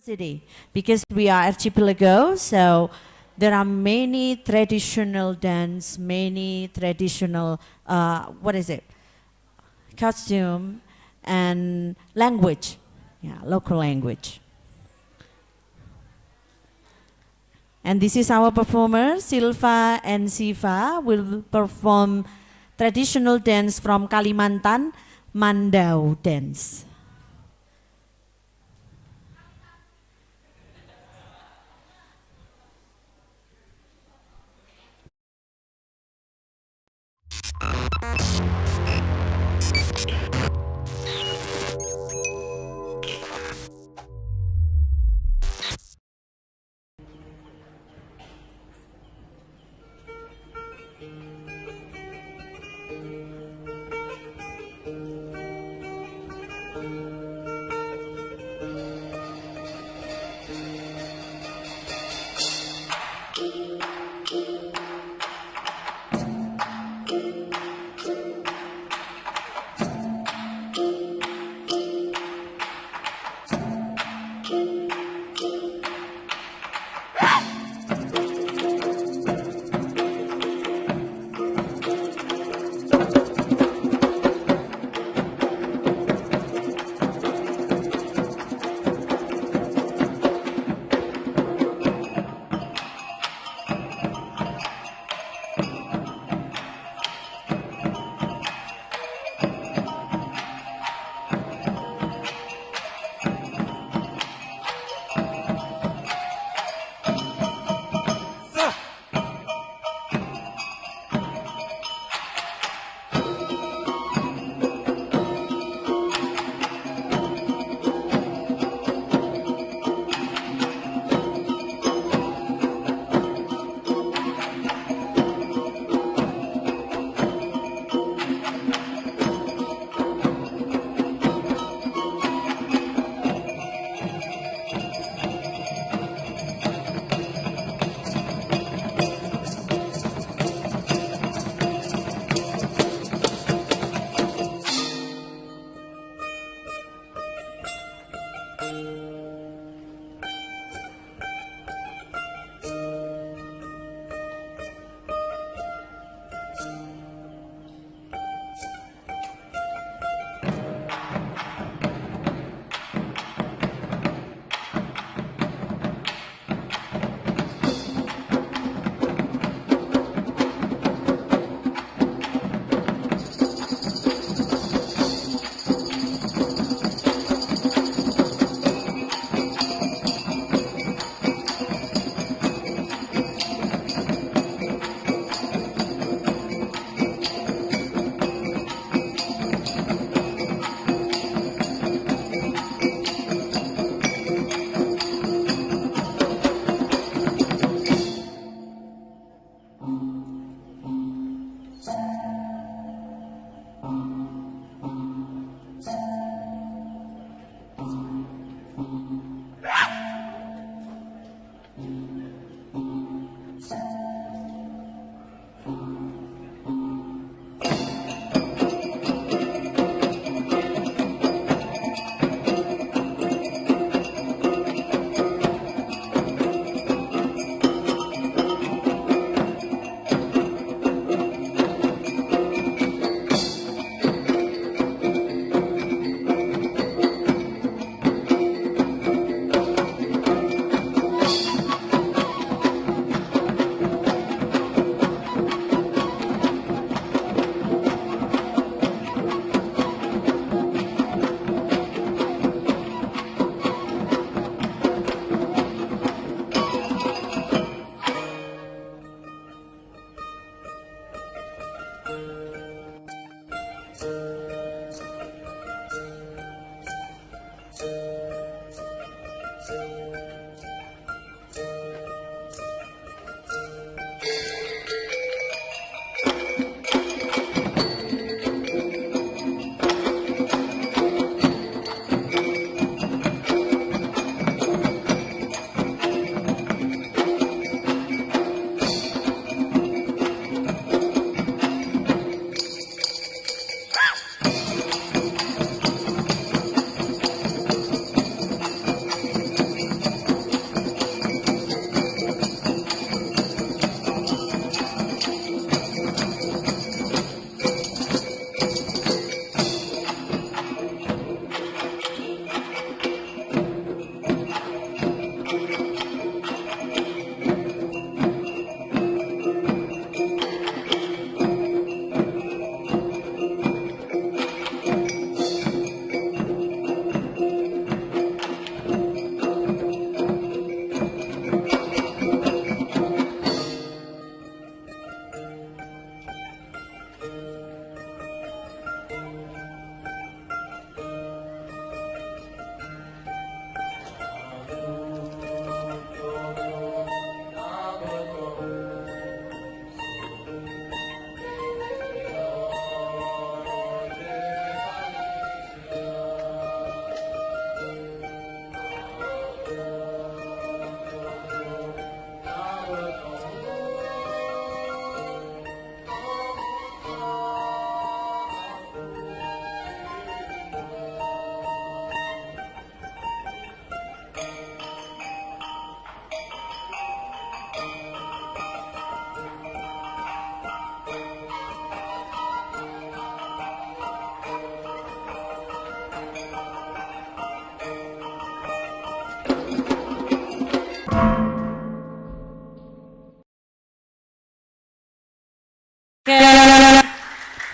city because we are archipelago, so there are many traditional dance, many traditional what is it, costume and language, yeah, local language. And this is our performer, Silva and Siva will perform traditional dance from Kalimantan, Mandau dance.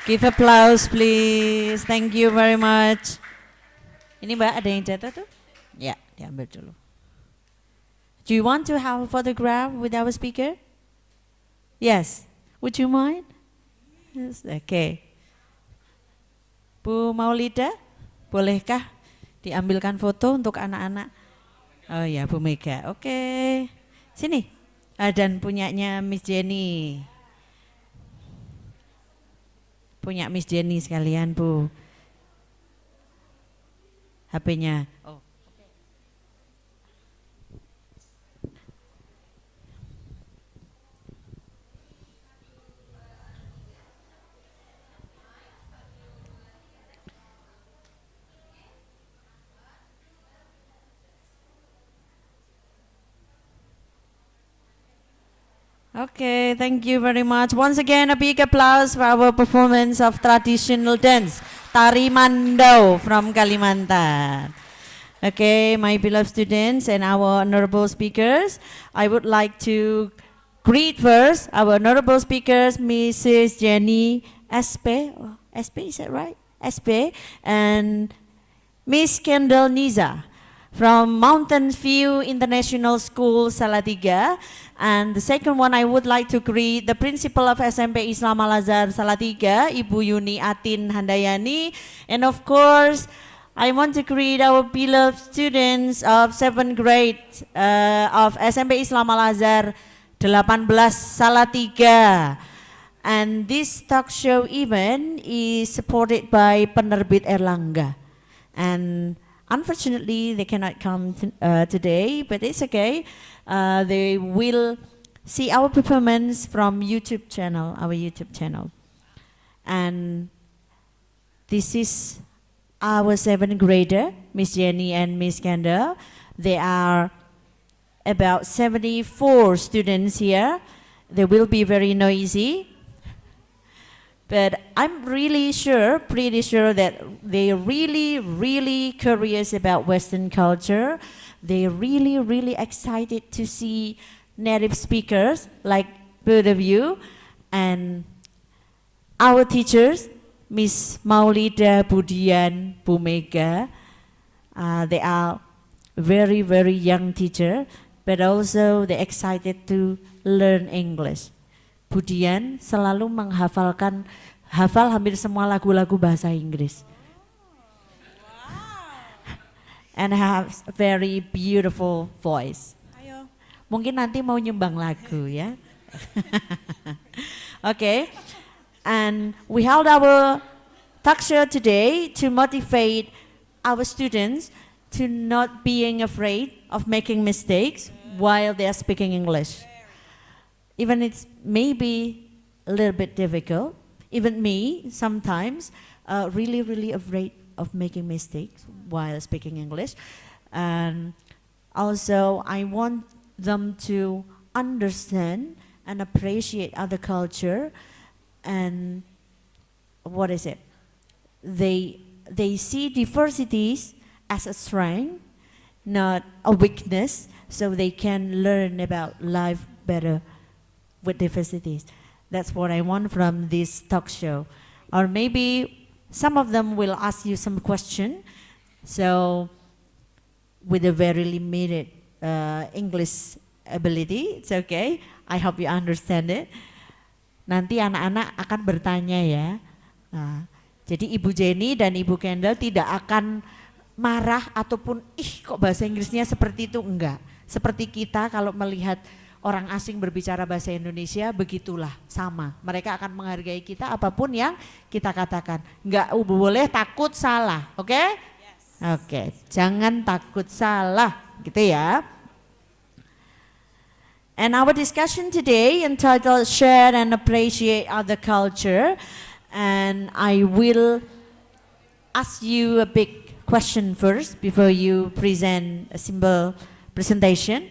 Give applause please. Thank you very much. Ini Mbak ada yang jatuh tuh? Ya, diambil dulu. Do you want to have a photograph with our speaker? Yes. Would you mind? Yes. Okay. Bu Maulida, bolehkah diambilkan foto untuk anak-anak? Oh ya, Bu Mega. Oke. Sini. Dan punyanya Miss Jenny. Punya Miss Jenny sekalian, Bu. HP-nya. Oh. Okay, thank you very much. Once again, a big applause for our performance of traditional dance, Tari Mandau from Kalimantan. Okay, my beloved students and our honorable speakers, I would like to greet first our honorable speakers, Mrs. Jenny SP, SP, is that right? SP, and Miss Kendal Nizza from Mountain View International School, Salatiga. And the second one, I would like to greet the principal of SMP Islam Al-Azhar Salatiga, Ibu Yuni Atin Handayani. And of course, I want to greet our beloved students of 7th grade of SMP Islam Al-Azhar 18 Salatiga. And this talk show event is supported by Penerbit Erlangga. And unfortunately, they cannot come today, but it's okay. They will see our performance from YouTube channel, our YouTube channel. And this is our 7th grader, Miss Jenny and Miss Kendal. They are about 74 students here. They will be very noisy. But I'm really sure, pretty sure that they're really curious about Western culture. They're really excited to see native speakers like both of you. And our teachers, Miss Maulida, Budian, Bu Mega, they are very young teacher, but also they're excited to learn English. Budian selalu hafal hampir semua lagu-lagu bahasa Inggris. And has a very beautiful voice. Ayo. Mungkin nanti mau nyumbang lagu ya. Okay. And we held our talk show today to motivate our students to not being afraid of making mistakes while they are speaking English. Even it's maybe a little bit difficult. Even me, sometimes, really afraid of making mistakes while speaking English. And also, I want them to understand and appreciate other culture. And what is it? They see diversities as a strength, not a weakness, so they can learn about life better with diversities. That's what I want from this talk show. Or maybe some of them will ask you some question. So with a very limited English ability, it's okay. I hope you understand it. Nanti anak-anak akan bertanya ya. Nah, jadi Ibu Jenny dan Ibu Kendal tidak akan marah ataupun kok bahasa Inggrisnya seperti itu, enggak. Seperti kita kalau melihat orang asing berbicara bahasa Indonesia, begitulah sama. Mereka akan menghargai kita apapun yang kita katakan. Enggak boleh takut salah, oke? Okay? Yes. Oke, jangan takut salah, gitu ya. And our discussion today entitled Share and Appreciate Other Culture. And I will ask you a big question first before you present a simple presentation.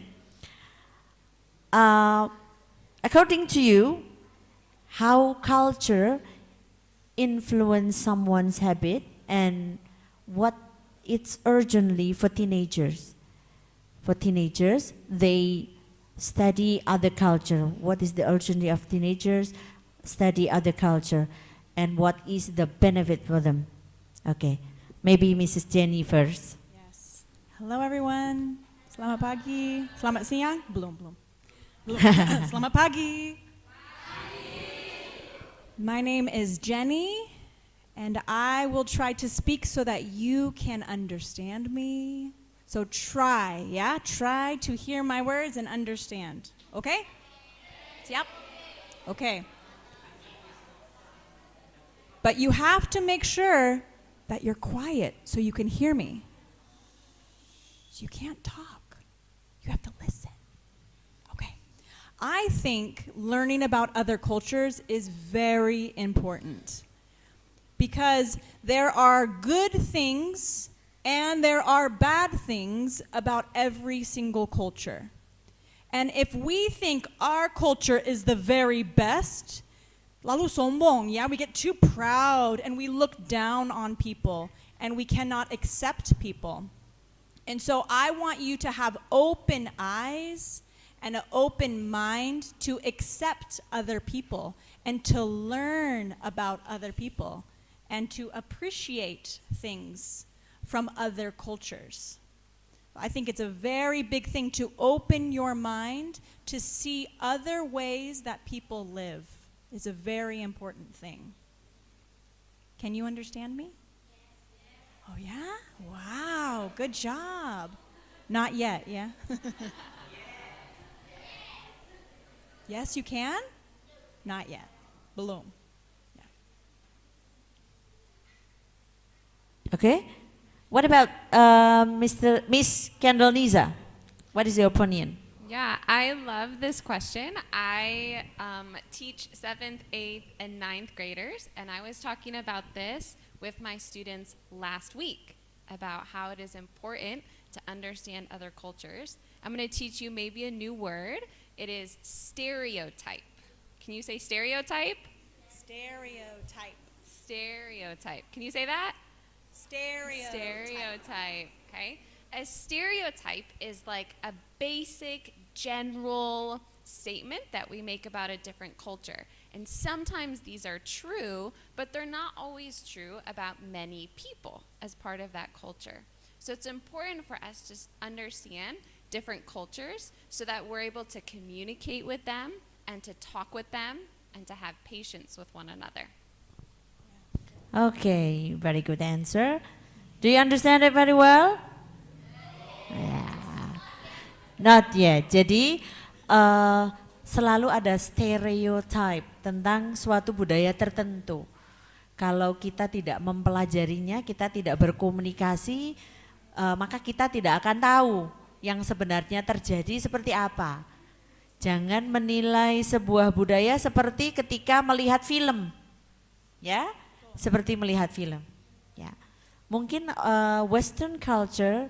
According to you, how culture influence someone's habit and what it's urgently for teenagers? For teenagers, they study other culture. What is the urgency of teenagers? Study other culture. and what is the benefit for them. Okay, maybe Mrs. Jenny first. Yes. Hello everyone. Selamat pagi. Selamat siang. Belum. Selamat pagi. My name is Jenny, and I will try to speak so that you can understand me. So try, yeah? Try to hear my words and understand. Okay? Yep. Okay. But you have to make sure that you're quiet so you can hear me. So you can't talk. You have to listen. Okay. I think learning about other cultures is very important because there are good things and there are bad things about every single culture. And if we think our culture is the very best, lalu sombong, yeah, we get too proud and we look down on people and we cannot accept people. And so I want you to have open eyes and an open mind to accept other people and to learn about other people and to appreciate things from other cultures. I think it's a very big thing to open your mind to see other ways that people live. It's a very important thing. Can you understand me? Oh yeah? Wow, good job. Not yet, yeah? Yes, you can? Not yet. Belum. Okay. What about Miss Kendal Nizza? What is your opinion? Yeah, I love this question. I teach 7th, 8th, and 9th graders, and I was talking about this with my students last week about how it is important to understand other cultures. I'm going to teach you maybe a new word. It is stereotype. Can you say stereotype? Stereotype. Stereotype. Can you say that? Stereotype, okay? A stereotype is like a basic general statement that we make about a different culture. And sometimes these are true, but they're not always true about many people as part of that culture. So it's important for us to understand different cultures so that we're able to communicate with them and to talk with them and to have patience with one another. Okay, very good answer. Do you understand it very well? Yeah. Not yet. Jadi selalu ada stereotype tentang suatu budaya tertentu. Kalau kita tidak mempelajarinya, kita tidak berkomunikasi, maka kita tidak akan tahu yang sebenarnya terjadi seperti apa. Jangan menilai sebuah budaya seperti ketika melihat film, ya. Seperti melihat film, ya. Mungkin Western culture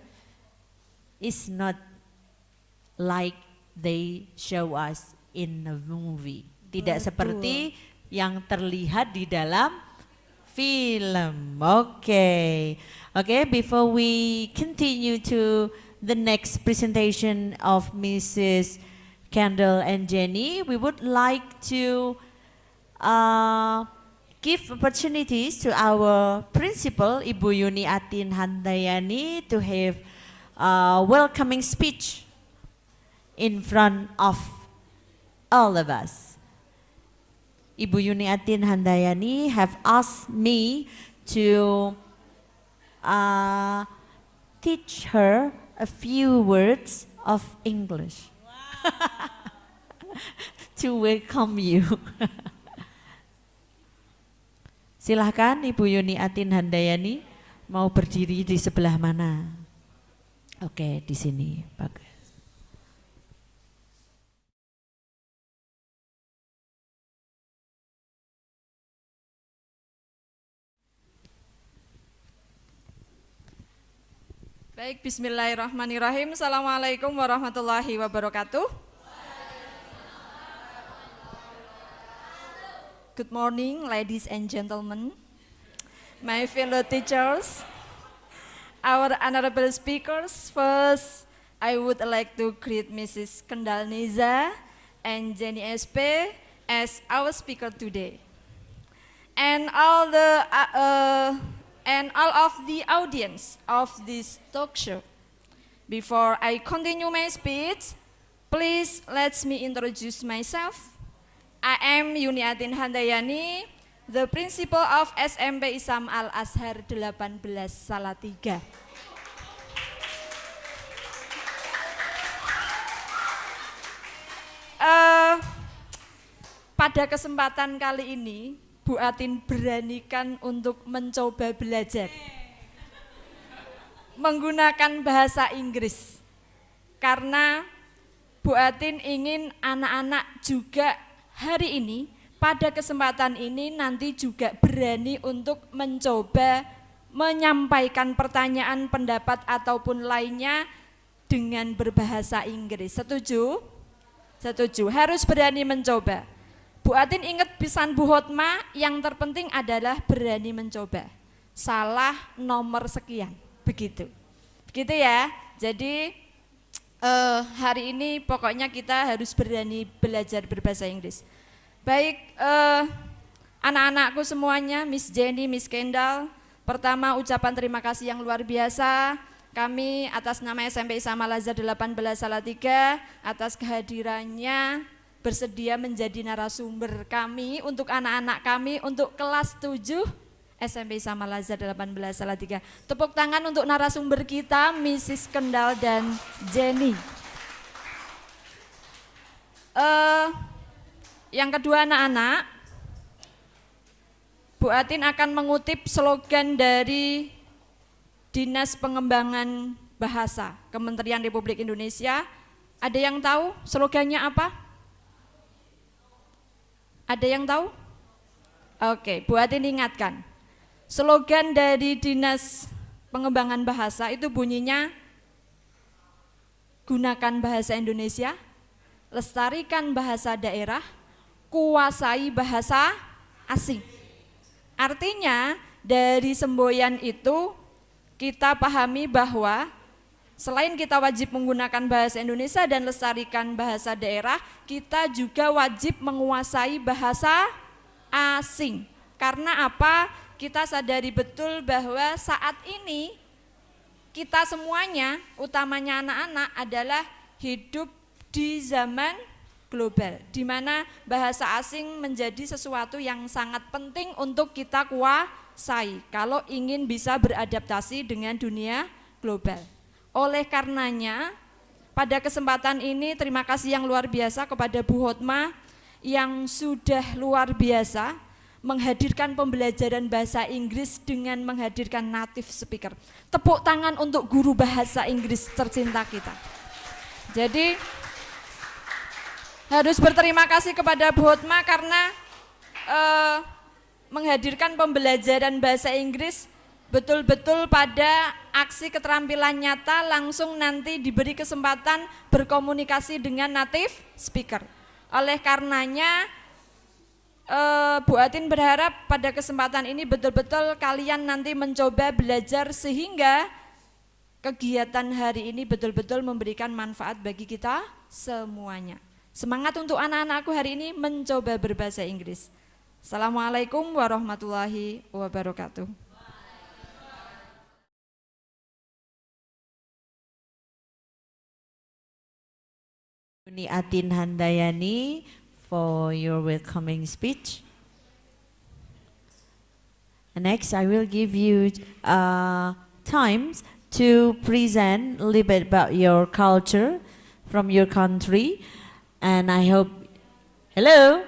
is not like they show us in a movie. Tidak seperti yang terlihat di dalam film. Okay. Okay, before we continue to the next presentation of Mrs. Kendal and Jenny, we would like to give opportunities to our principal, Ibu Yuni Atin Handayani, to have a welcoming speech in front of all of us. Ibu Yuni Atin Handayani have asked me to teach her a few words of English. Wow. To welcome you. Silahkan Ibu Yuni Atin Handayani mau berdiri di sebelah mana? Oke, di sini. Bagus. Baik, bismillahirrahmanirrahim. Assalamualaikum warahmatullahi wabarakatuh. Good morning, ladies and gentlemen, my fellow teachers, our honorable speakers. First, I would like to greet Mrs. Kendal Nizza and Jenny SP as our speaker today. and all of the audience of this talk show. Before I continue my speech, please let me introduce myself. I am Yuniatin Handayani, the principal of SMP Isam Al Azhar 18 Salatiga. Pada kesempatan kali ini, Bu Atin beranikan untuk mencoba belajar menggunakan bahasa Inggris. Karena Bu Atin ingin anak-anak juga hari ini, pada kesempatan ini nanti juga berani untuk mencoba menyampaikan pertanyaan, pendapat ataupun lainnya dengan berbahasa Inggris. Setuju? Setuju, harus berani mencoba. Bu Atin ingat pesan Bu Hotma, yang terpenting adalah berani mencoba. Salah nomor sekian, begitu. Begitu ya, jadi hari ini pokoknya kita harus berani belajar berbahasa Inggris. Baik, anak-anakku semuanya, Miss Jenny, Miss Kendal, pertama ucapan terima kasih yang luar biasa. Kami atas nama SMP Isam Al Azhar 18 Salatiga, atas kehadirannya bersedia menjadi narasumber kami untuk anak-anak kami untuk kelas 7 SMP Isam Al Azhar 18 Salatiga. Tepuk tangan untuk narasumber kita, Mrs. Kendal dan Jenny. Yang kedua anak-anak, Bu Atin akan mengutip slogan dari Dinas Pengembangan Bahasa Kementerian Republik Indonesia. Ada yang tahu slogannya apa? Ada yang tahu? Oke, Bu Atin ingatkan. Slogan dari Dinas Pengembangan Bahasa itu bunyinya, gunakan bahasa Indonesia, lestarikan bahasa daerah, kuasai bahasa asing. Artinya dari semboyan itu kita pahami bahwa selain kita wajib menggunakan bahasa Indonesia dan lestarikan bahasa daerah, kita juga wajib menguasai bahasa asing. Karena apa? Kita sadari betul bahwa saat ini kita semuanya, utamanya anak-anak, adalah hidup di zaman global, di mana bahasa asing menjadi sesuatu yang sangat penting untuk kita kuasai kalau ingin bisa beradaptasi dengan dunia global. Oleh karenanya, pada kesempatan ini terima kasih yang luar biasa kepada Bu Hotma yang sudah luar biasa menghadirkan pembelajaran bahasa Inggris dengan menghadirkan native speaker. Tepuk tangan untuk guru bahasa Inggris tercinta kita. Jadi harus berterima kasih kepada Bu Hotma karena menghadirkan pembelajaran bahasa Inggris betul-betul pada aksi keterampilan nyata, langsung nanti diberi kesempatan berkomunikasi dengan native speaker. Oleh karenanya Bu Atin berharap pada kesempatan ini betul-betul kalian nanti mencoba belajar sehingga kegiatan hari ini betul-betul memberikan manfaat bagi kita semuanya. Semangat untuk anak-anakku hari ini mencoba berbahasa Inggris. Assalamualaikum warahmatullahi wabarakatuh. Atin Handayani for your welcoming speech. And next, I will give you times to present a little bit about your culture from your country. And I hope, hello?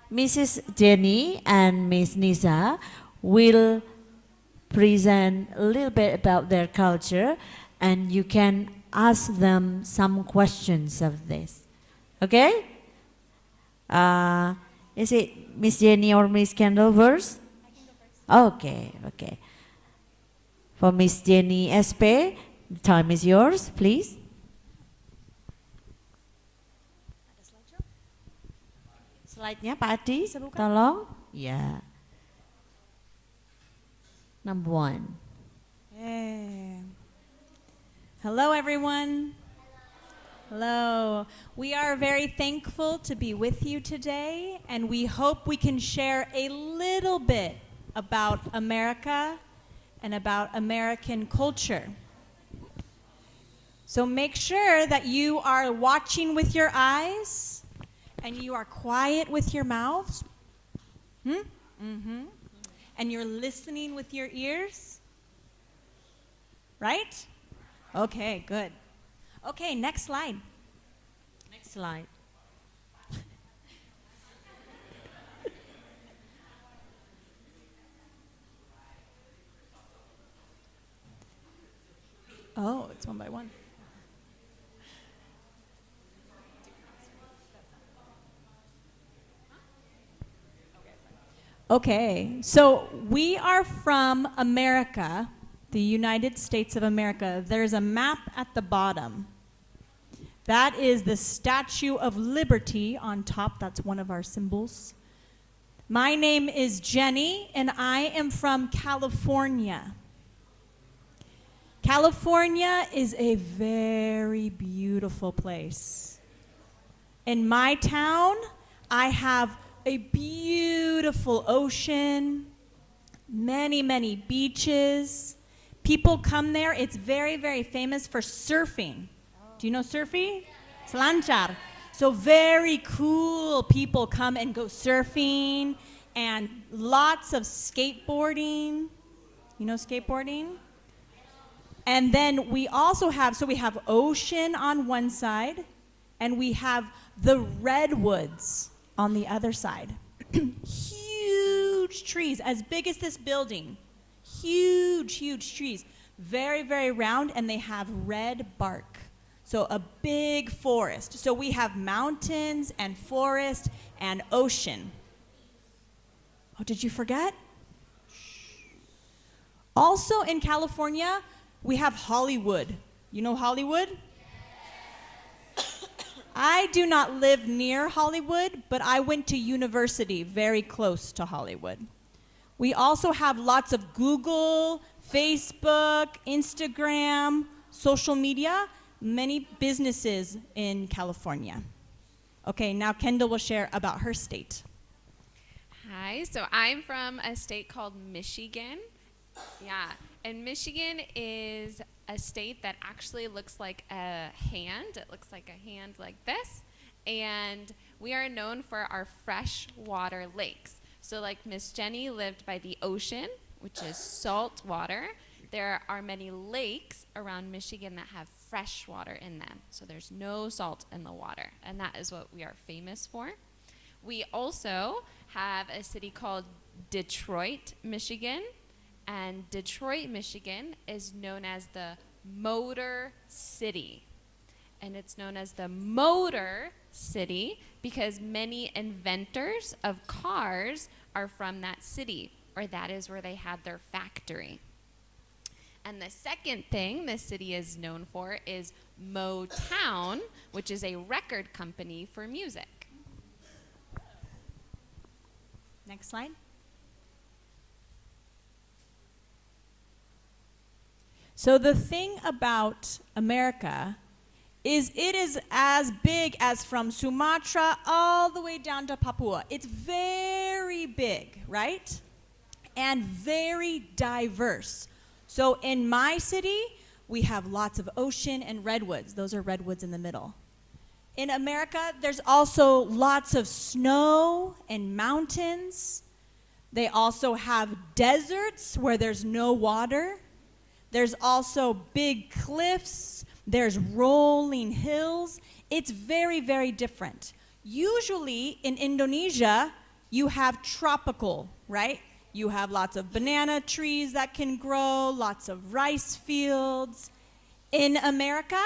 Mrs. Jenny and Miss Nizza will present a little bit about their culture, and you can ask them some questions of this. Okay? Is it Miss Jenny or Miss Kendal first? I can go first. Okay, okay. For Miss Jenny SP, the time is yours, please. Slide-nya Pak Adi, tolong. Ya. Number 1. Hey. Hello everyone. Hello. We are very thankful to be with you today, and we hope we can share a little bit about America and about American culture. So make sure that you are watching with your eyes and you are quiet with your mouths. And you're listening with your ears. Right? Okay, good. Okay, next slide. Next slide. Oh, it's one by one. Okay, so we are from America, the United States of America. There's a map at the bottom. That is the Statue of Liberty on top. That's one of our symbols. My name is Jenny, and I am from California. California is a very beautiful place. In my town, I have a beautiful ocean, many, many beaches. People come there. It's very, very famous for surfing. Do you know surfing? Selancar. So very cool people come and go surfing, and lots of skateboarding. You know skateboarding? And then we also have, so we have ocean on one side, and we have the redwoods on the other side. Huge trees, as big as this building. Huge, huge trees. Very, very round, and they have red bark. So a big forest. So we have mountains and forest and ocean. Oh, did you forget? Also in California, we have Hollywood. You know Hollywood? I do not live near Hollywood, but I went to university very close to Hollywood. We also have lots of Google, Facebook, Instagram, social media, many businesses in California. Okay, now Kendal will share about her state. Hi, so I'm from a state called Michigan. Yeah, and Michigan is a state that actually looks like a hand. It looks like a hand like this. And we are known for our freshwater lakes. So like Miss Jenny lived by the ocean, which is salt water. There are many lakes around Michigan that have fresh water in them. So there's no salt in the water. And that is what we are famous for. We also have a city called Detroit, Michigan. And Detroit, Michigan is known as the Motor City. And it's known as the Motor City because many inventors of cars are from that city, or that is where they had their factory. And the second thing this city is known for is Motown, which is a record company for music. Next slide. So the thing about America is it is as big as from Sumatra all the way down to Papua. It's very big, right? And very diverse. So in my city, we have lots of ocean and redwoods. Those are redwoods in the middle. In America, there's also lots of snow and mountains. They also have deserts where there's no water. There's also big cliffs. There's rolling hills. It's very, very different. Usually in Indonesia, you have tropical, right? You have lots of banana trees that can grow, lots of rice fields. In America,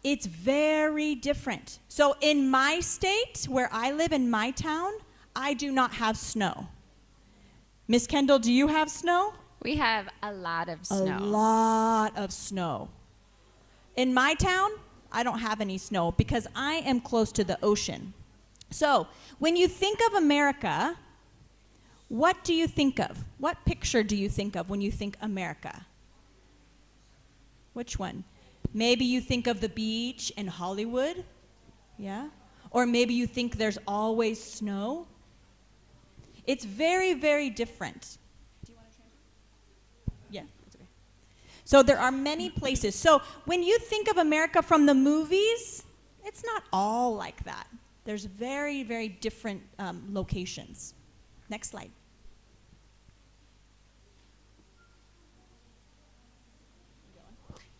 it's very different. So in my state, where I live in my town, I do not have snow. Miss Kendal, do you have snow? We have a lot of snow. A lot of snow. In my town, I don't have any snow because I am close to the ocean. So when you think of America, what do you think of? What picture do you think of when you think America? Which one? Maybe you think of the beach in Hollywood, yeah? Or maybe you think there's always snow. It's very, very different. Do you want to translate? Yeah, that's okay. So there are many places. So when you think of America from the movies, it's not all like that. There's very, very different locations. Next slide.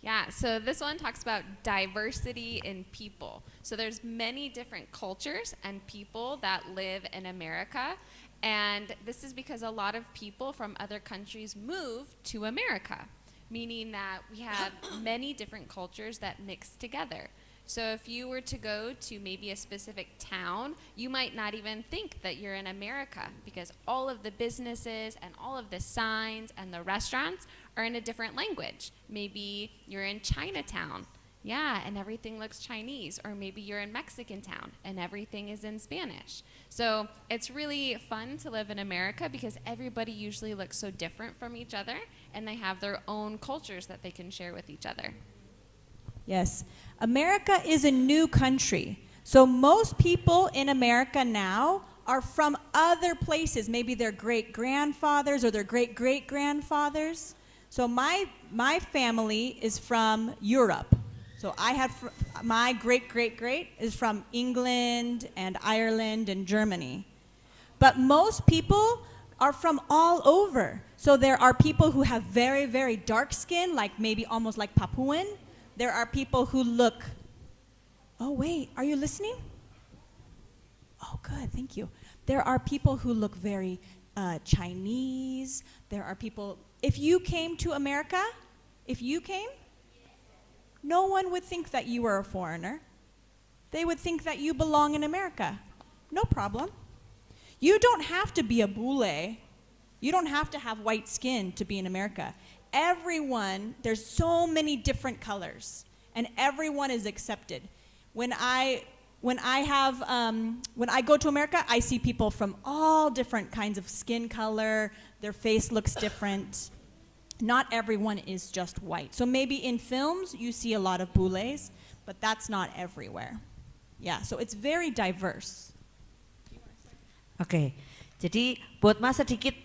Yeah, so this one talks about diversity in people. So there's many different cultures and people that live in America, and this is because a lot of people from other countries move to America, meaning that we have many different cultures that mix together. So if you were to go to maybe a specific town, you might not even think that you're in America because all of the businesses and all of the signs and the restaurants are in a different language. Maybe you're in Chinatown, yeah, and everything looks Chinese. Or maybe you're in Mexican town and everything is in Spanish. So it's really fun to live in America because everybody usually looks so different from each other and they have their own cultures that they can share with each other. Yes. America is a new country. So most people in America now are from other places. Maybe their great-grandfathers or their great-great-grandfathers. So my family is from Europe. So I have my great-great-great is from England and Ireland and Germany. But most people are from all over. So there are people who have very, very dark skin, like maybe almost like Papuan. There are people who look, oh wait, are you listening? Oh good, thank you. There are people who look very Chinese. There are people, if you came to America, no one would think that you were a foreigner. They would think that you belong in America. No problem. You don't have to be a bule. You don't have to have white skin to be in America. Everyone, there's so many different colors, and everyone is accepted. When I go to America, I see people from all different kinds of skin color. Their face looks different. Not everyone is just white. So maybe in films you see a lot of bules, but that's not everywhere. Yeah, so it's very diverse. Oke, jadi buat Mas sedikit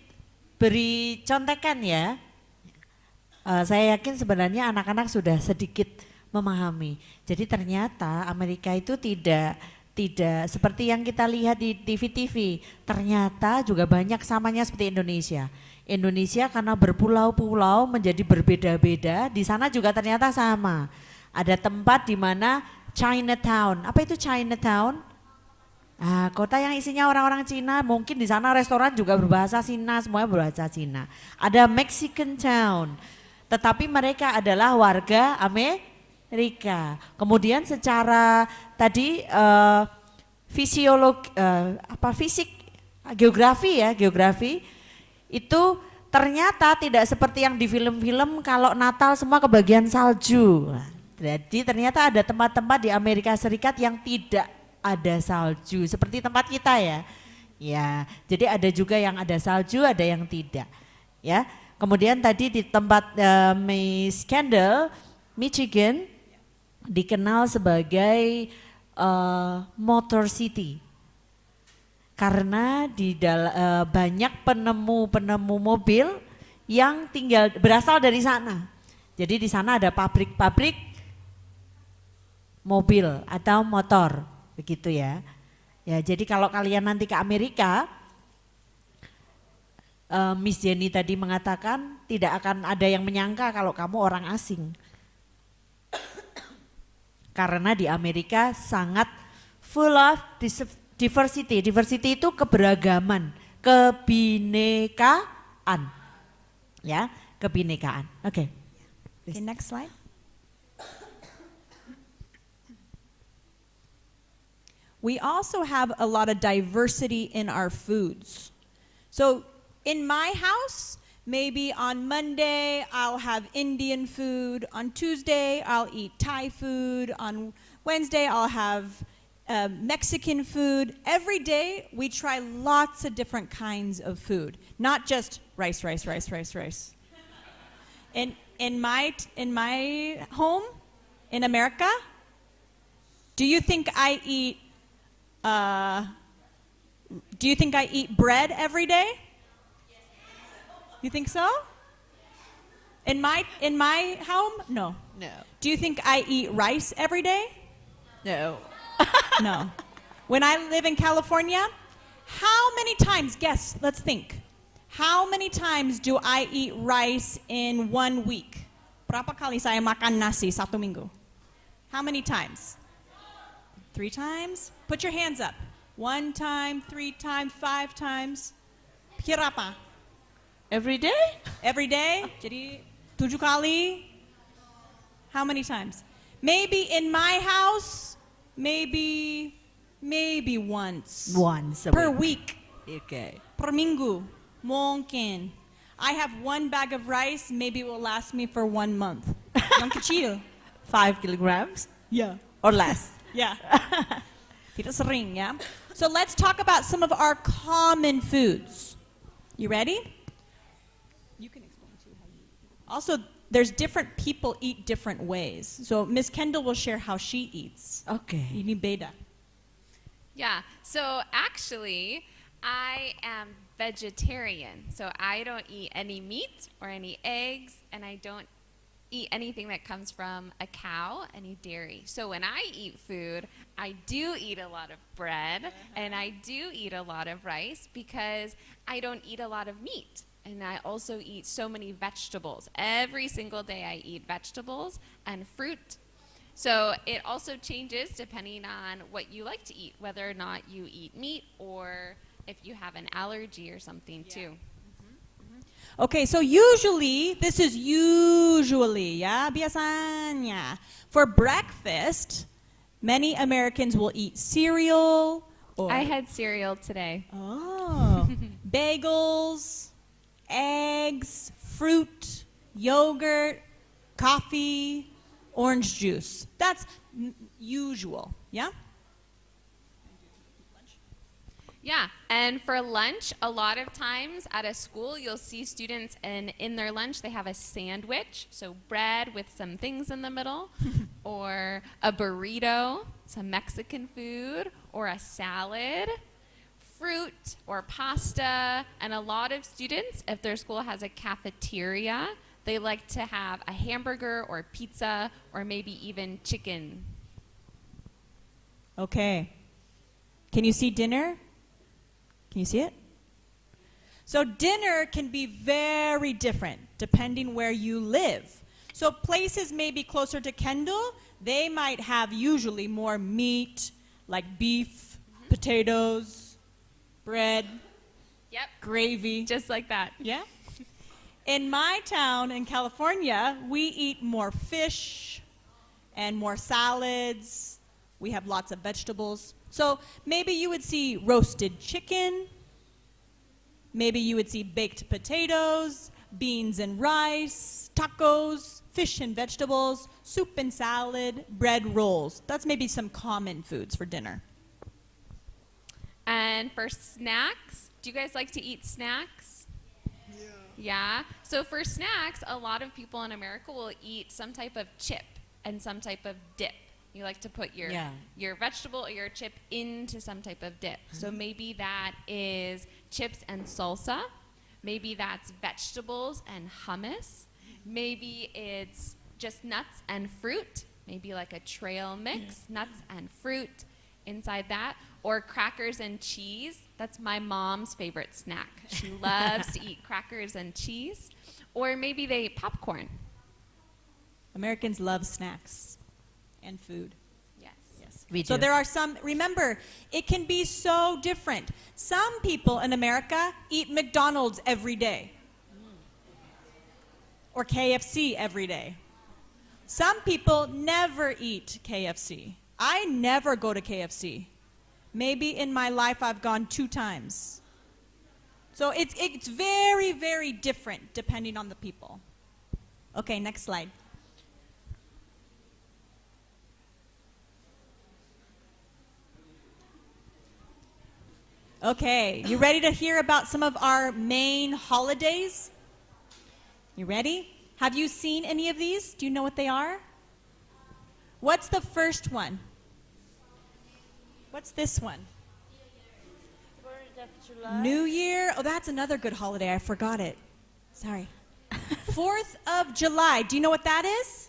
beri contekan ya. Saya yakin sebenarnya anak-anak sudah sedikit memahami. Jadi ternyata Amerika itu tidak seperti yang kita lihat di TV-TV. Ternyata juga banyak samanya seperti Indonesia. Indonesia karena berpulau-pulau menjadi berbeda-beda. Di sana juga ternyata sama. Ada tempat di mana Chinatown. Apa itu Chinatown? Kota yang isinya orang-orang Cina. Mungkin di sana restoran juga berbahasa Cina, semuanya berbahasa Cina. Ada Mexican Town. Tetapi mereka adalah warga Amerika. Kemudian secara tadi fisik, geografi itu ternyata tidak seperti yang di film-film kalau Natal semua kebagian salju. Jadi ternyata ada tempat-tempat di Amerika Serikat yang tidak ada salju seperti tempat kita ya. Ya, jadi ada juga yang ada salju, ada yang tidak. Ya. Kemudian tadi di tempat Miss Kendal, Michigan, dikenal sebagai Motor City. Karena banyak penemu mobil yang berasal dari sana. Jadi di sana ada pabrik-pabrik mobil atau motor, begitu ya. Ya, jadi kalau kalian nanti ke Amerika, Miss Jenny tadi mengatakan tidak akan ada yang menyangka kalau kamu orang asing. Karena di Amerika sangat full of diversity. Diversity itu keberagaman, kebinekaan. Ya, kebinekaan. Oke. Okay, next slide. We also have a lot of diversity in our foods. So in my house, maybe on Monday I'll have Indian food, on Tuesday I'll eat Thai food, on Wednesday I'll have Mexican food. Every day we try lots of different kinds of food, not just rice. In my home, in America? Do you think I eat bread every day? You think so? In my home? No. No. Do you think I eat rice every day? No. No. When I live in California, how many times, guess, let's think. How many times do I eat rice in 1 week? Berapa kali saya makan nasi satu minggu? How many times? 3 times? Put your hands up. 1 time, 3 times, 5 times. Pikir apa? Every day? Every day? Jadi 7 kali? How many times? Maybe in my house, maybe once. Once a Per week. week. Okay. Per minggu. Mungkin. I have 1 bag of rice, maybe it will last me for 1 month. Yang kecil. 5 kilograms Yeah. or less. Yeah. Tidak sering, ya. So let's talk about some of our common foods. You ready? You can explain too how you eat. Also, there's different people eat different ways. So Miss Kendal will share how she eats. Okay. Ini beda. Yeah, so actually, I am vegetarian. So I don't eat any meat or any eggs, and I don't eat anything that comes from a cow, any dairy. So when I eat food, I do eat a lot of bread, and I do eat a lot of rice because I don't eat a lot of meat. And I also eat so many vegetables. Every single day I eat vegetables and fruit. So it also changes depending on what you like to eat, whether or not you eat meat or if you have an allergy or something too. Okay, so usually, this is usually, ya, biasanya. For breakfast, many Americans will eat cereal or... I had cereal today. Oh, bagels, eggs, fruit, yogurt, coffee, orange juice. That's usual, yeah? Yeah, and for lunch, a lot of times at a school, you'll see students, and in their lunch, they have a sandwich, so bread with some things in the middle, or a burrito, some Mexican food, or a salad, fruit, or pasta, and a lot of students, if their school has a cafeteria, they like to have a hamburger or pizza, or maybe even chicken. Okay. Can you see dinner? Can you see it? So dinner can be very different depending where you live. So places maybe closer to Kendal, they might have usually more meat, like beef, potatoes, bread, Yep, gravy. just like that. Yeah? In my town in California, we eat more fish and more salads. We have lots of vegetables. So maybe you would see roasted chicken. Maybe you would see baked potatoes, beans and rice, tacos, fish and vegetables, soup and salad, bread rolls. That's maybe some common foods for dinner. And for snacks, do you guys like to eat snacks? Yeah. So for snacks, a lot of people in America will eat some type of chip and some type of dip. You like to put your vegetable or your chip into some type of dip. So maybe that is chips and salsa. Maybe that's vegetables and hummus. Maybe it's just nuts and fruit. Maybe like a trail mix, nuts and fruit inside that. Or crackers and cheese. That's my mom's favorite snack. She loves to eat crackers and cheese. Or maybe they eat popcorn. Americans love snacks and food. Yes. We So do. there are some, remember, it can be so different. Some people in America eat McDonald's every day. Or KFC every day. Some people never eat KFC. I never go to KFC. Maybe in my life I've gone 2 times. So it's very, very different depending on the people. Okay, next slide. Okay, you ready to hear about some of our main holidays? You ready? Have you seen any of these? Do you know what they are? What's the first one? What's this one? 4th of July. New Year. Oh, that's another good holiday. I forgot it. Sorry. 4th of July. Do you know what that is?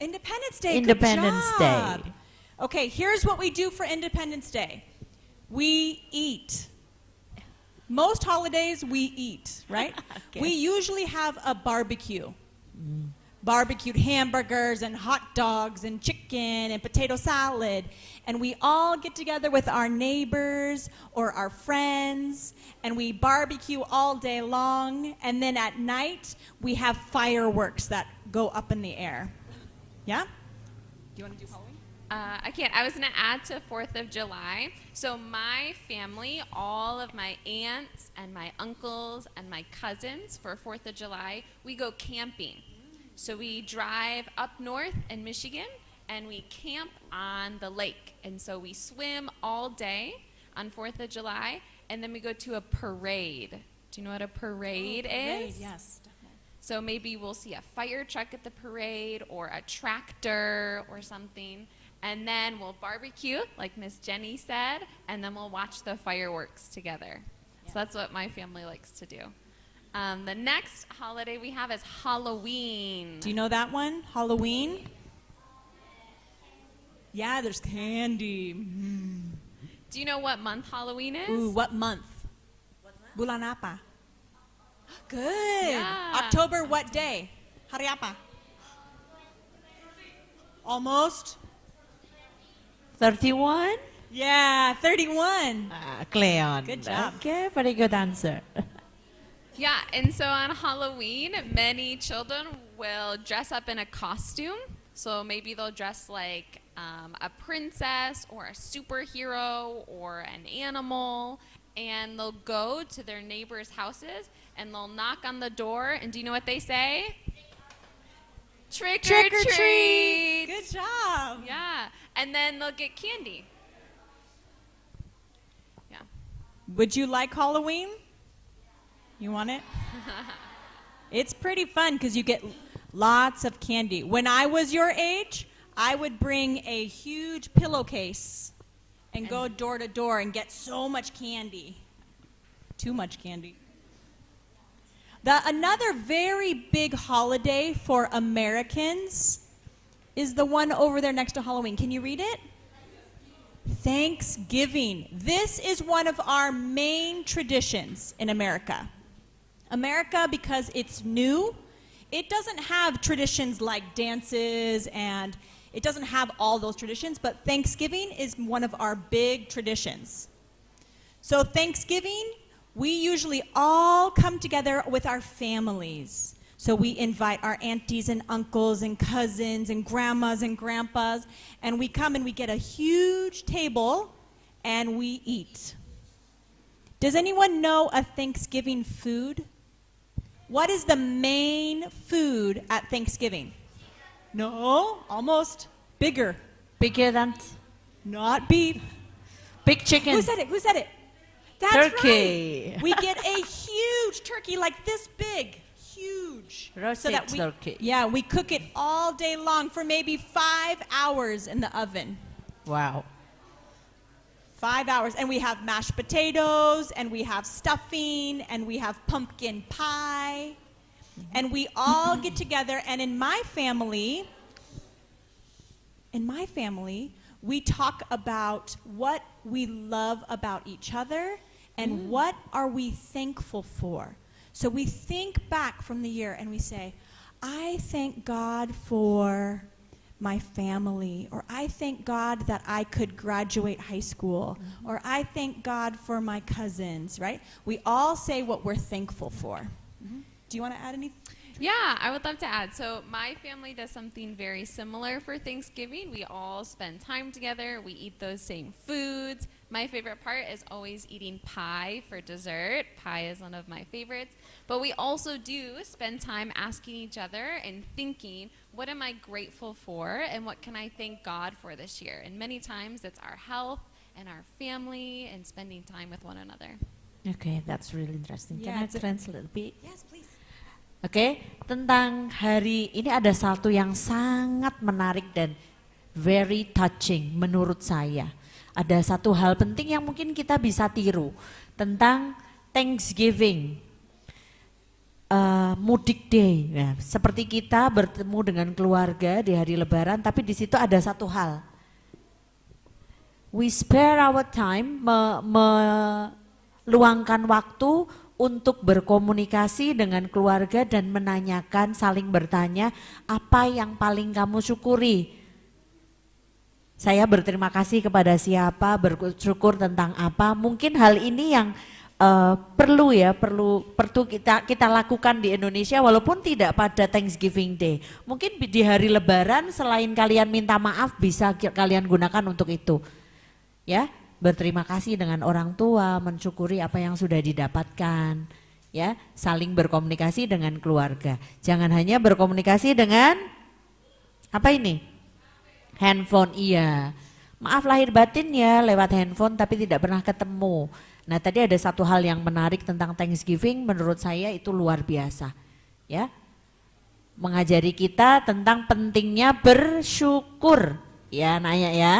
Independence Day. Independence Good job. Day. Okay, here's what we do for Independence Day. We eat. Most holidays we eat, right? Okay. We usually have a barbecue. Barbecued hamburgers and hot dogs and chicken and potato salad. And we all get together with our neighbors or our friends and we barbecue all day long. And then at night, we have fireworks that go up in the air. Yeah? Do you want to do Halloween? I can't. I was going to add to 4th of July. So my family, all of my aunts and my uncles and my cousins for 4th of July, we go camping. So we drive up north in Michigan and we camp on the lake. And so we swim all day on 4th of July and then we go to a parade. Do you know what a parade is? Yes, definitely. So maybe we'll see a fire truck at the parade or a tractor or something. And then we'll barbecue, like Miss Jenny said, and then we'll watch the fireworks together. So that's what my family likes to do. The next holiday we have is Halloween. Do you know that one? Halloween? Yeah, there's candy. Do you know what month Halloween is? Ooh, what month? Bulan apa? Good. Yeah. October what day? Hari apa? Almost? 31? Yeah, 31. Cleon. Good job. Okay, very good answer. Yeah, and so on Halloween, many children will dress up in a costume. So maybe they'll dress like a princess or a superhero or an animal, and they'll go to their neighbors' houses and they'll knock on the door, and do you know what they say? Trick or treat! Good job. Yeah, and then they'll get candy. Yeah. Would you like Halloween? You want it? It's pretty fun because you get lots of candy. When I was your age, I would bring a huge pillowcase and go door to door and get so much candy. Too much candy. Another very big holiday for Americans is the one over there next to Halloween. Can you read it? Thanksgiving. This is one of our main traditions in America. America, because it's new, it doesn't have traditions like dances and it doesn't have all those traditions, but Thanksgiving is one of our big traditions. So Thanksgiving, we usually all come together with our families. So we invite our aunties and uncles and cousins and grandmas and grandpas, and we come and we get a huge table and we eat. Does anyone know a Thanksgiving food? What is the main food at Thanksgiving? No, almost. Bigger. Bigger than Not beef. big chicken. Who said it? Who said it? That's Turkey. right. We get a huge turkey like this big. Huge. Roasted turkey. Yeah, we cook it all day long for maybe 5 hours in the oven. Wow. 5 hours. And we have mashed potatoes, and we have stuffing, and we have pumpkin pie. And we all get together, and in my family, we talk about what we love about each other and what are we thankful for. So we think back from the year and we say, I thank God for my family, or I thank God that I could graduate high school, or I thank God for my cousins, right? We all say what we're thankful for. Do you want to add anything? Yeah, I would love to add. So my family does something very similar for Thanksgiving. We all spend time together. We eat those same foods. My favorite part is always eating pie for dessert. Pie is one of my favorites. But we also do spend time asking each other and thinking, what am I grateful for and what can I thank God for this year? And many times it's our health and our family and spending time with one another. Okay, that's really interesting. Yeah, Can I it's a- translate a little bit? Yes, please. Oke, tentang hari ini ada satu yang sangat menarik dan very touching menurut saya. Ada satu hal penting yang mungkin kita bisa tiru tentang Thanksgiving, mudik day. Nah, seperti kita bertemu dengan keluarga di hari Lebaran, tapi di situ ada satu hal. We spare our time, meluangkan waktu untuk berkomunikasi dengan keluarga dan menanyakan, saling bertanya, apa yang paling kamu syukuri? Saya berterima kasih kepada siapa, bersyukur tentang apa. Mungkin hal ini yang perlu kita lakukan di Indonesia walaupun tidak pada Thanksgiving Day. Mungkin di hari Lebaran selain kalian minta maaf bisa kalian gunakan untuk itu. Ya, berterima kasih dengan orang tua, mensyukuri apa yang sudah didapatkan, ya, saling berkomunikasi dengan keluarga. Jangan hanya berkomunikasi dengan apa ini? Handphone, iya. Maaf lahir batin ya lewat handphone tapi tidak pernah ketemu. Nah, tadi ada satu hal yang menarik tentang Thanksgiving menurut saya itu luar biasa, ya. Mengajari kita tentang pentingnya bersyukur, ya, Naya ya.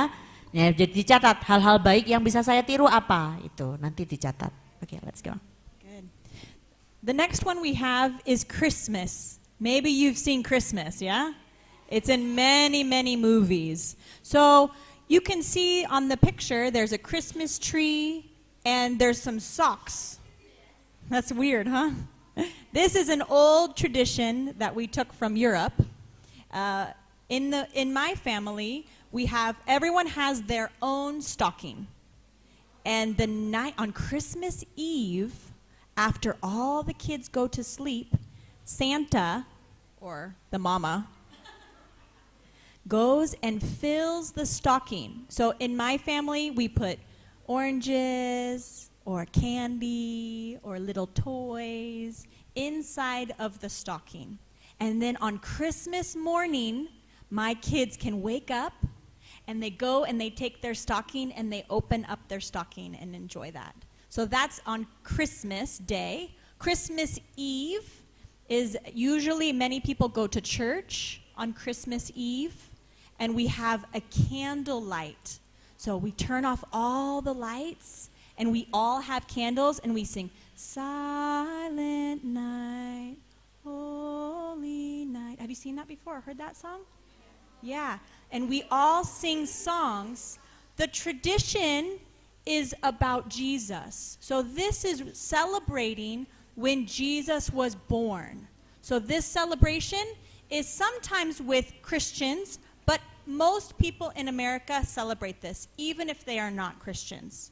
Ya, jadi dicatat hal-hal baik yang bisa saya tiru apa itu nanti dicatat. Oke, let's go. Good. The next one we have is Christmas. Maybe you've seen Christmas, yeah? It's in many, many movies. So you can see on the picture there's a Christmas tree and there's some socks. That's weird, huh? This is an old tradition that we took from Europe. In my family, everyone has their own stocking. And the night on Christmas Eve, after all the kids go to sleep, Santa, or the mama, goes and fills the stocking. So in my family, we put oranges or candy or little toys inside of the stocking. And then on Christmas morning, my kids can wake up and they go and they take their stocking and they open up their stocking and enjoy that. So that's on Christmas Day. Christmas Eve is usually many people go to church on Christmas Eve and we have a candle light. So we turn off all the lights and we all have candles and we sing Silent Night, Holy Night. Have you seen that before? Heard that song? Yeah, and we all sing songs. The tradition is about Jesus. So this is celebrating when Jesus was born. So this celebration is sometimes with Christians, but most people in America celebrate this, even if they are not Christians.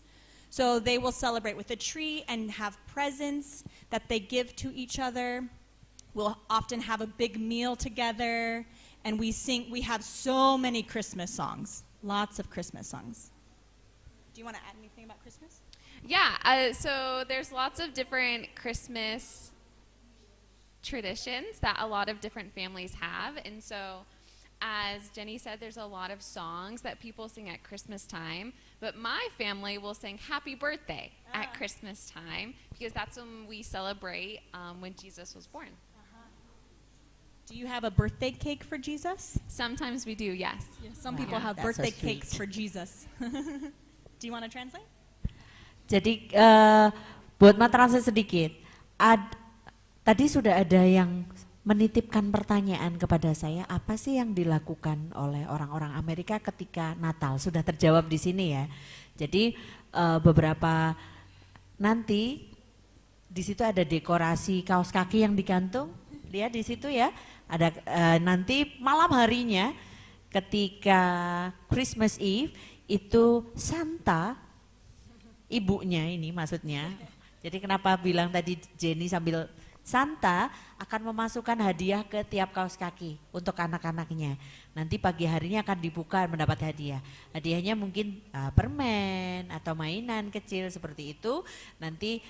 So they will celebrate with a tree and have presents that they give to each other. We'll often have a big meal together. And we have so many Christmas songs, lots of Christmas songs. Do you want to add anything about Christmas? Yeah, so there's lots of different Christmas traditions that a lot of different families have. And so, as Jenny said, there's a lot of songs that people sing at Christmas time. But my family will sing Happy Birthday at Christmas time because that's when we celebrate when Jesus was born. Do you have a birthday cake for Jesus? Sometimes we do, yes. Some people have that's so birthday sweet. cakes for Jesus. Do you want to translate? Jadi buat mentranslate sedikit, tadi sudah ada yang menitipkan pertanyaan kepada saya, apa sih yang dilakukan oleh orang-orang Amerika ketika Natal? Sudah terjawab di sini ya. Jadi beberapa nanti di situ ada dekorasi kaos kaki yang digantung, lihat di situ ya. Ada nanti malam harinya ketika Christmas Eve itu Santa, ibunya ini maksudnya. Jadi kenapa bilang tadi Jenny sambil Santa akan memasukkan hadiah ke tiap kaos kaki untuk anak-anaknya. Nanti pagi harinya akan dibuka mendapat hadiah. Hadiahnya mungkin permen atau mainan kecil seperti itu. Nanti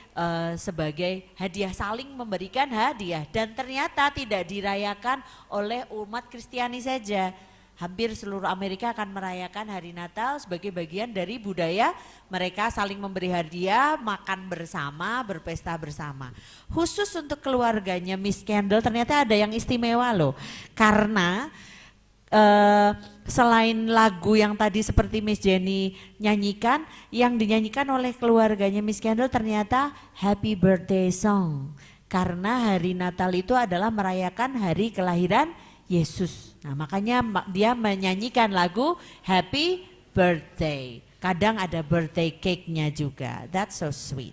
sebagai hadiah saling memberikan hadiah. Dan ternyata tidak dirayakan oleh umat Kristiani saja. Hampir seluruh Amerika akan merayakan hari Natal sebagai bagian dari budaya mereka saling memberi hadiah, makan bersama, berpesta bersama. Khusus untuk keluarganya Miss Kendal ternyata ada yang istimewa loh. Karena selain lagu yang tadi seperti Miss Jenny nyanyikan, yang dinyanyikan oleh keluarganya Miss Kendal ternyata Happy Birthday Song. Karena hari Natal itu adalah merayakan hari kelahiran Yesus. Nah makanya dia menyanyikan lagu Happy Birthday. Kadang ada birthday cake-nya juga. That's so sweet.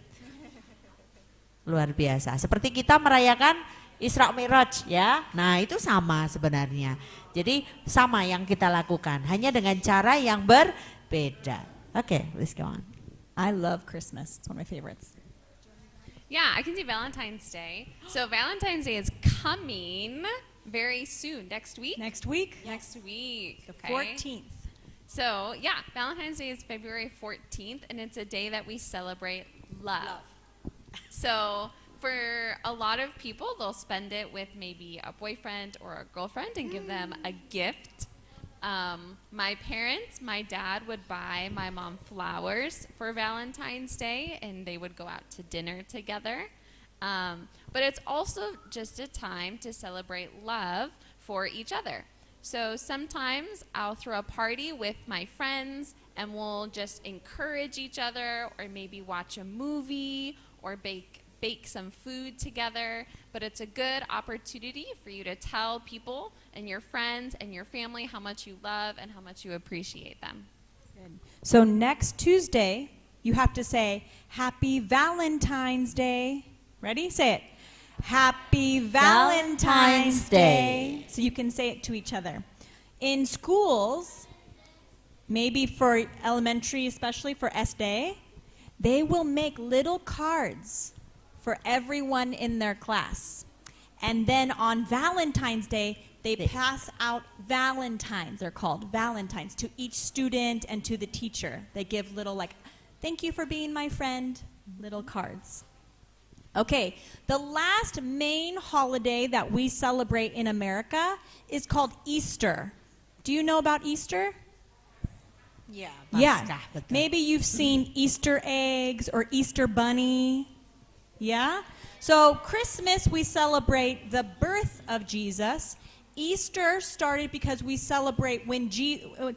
Luar biasa. Seperti kita merayakan Isra Mi'raj ya. Nah itu sama sebenarnya. Jadi sama yang kita lakukan. Hanya dengan cara yang berbeda. Okay, let's go on. I love Christmas. It's one of my favorites. Yeah, I can do Valentine's Day. So Valentine's Day is coming very soon, next week? Next week? Next week, The okay. 14th. So yeah, Valentine's Day is February 14th, and it's a day that we celebrate love. So for a lot of people, they'll spend it with maybe a boyfriend or a girlfriend and give them a gift. My parents, my dad would buy my mom flowers for Valentine's Day, and they would go out to dinner together. But it's also just a time to celebrate love for each other. So sometimes I'll throw a party with my friends and we'll just encourage each other, or maybe watch a movie or bake some food together. But it's a good opportunity for you to tell people and your friends and your family how much you love and how much you appreciate them. Good. So next Tuesday, you have to say Happy Valentine's Day. Ready? Say it. Happy Valentine's Day. So you can say it to each other. In schools, maybe for elementary, especially for S Day, they will make little cards for everyone in their class. And then on Valentine's Day, they pass out Valentines. They're called Valentines to each student and to the teacher. They give little like, thank you for being my friend, little cards. Okay, the last main holiday that we celebrate in America is called Easter. Do you know about Easter? Yeah. Yeah. Maybe you've seen Easter eggs or Easter bunny. Yeah? So Christmas, we celebrate the birth of Jesus. Easter started because we celebrate when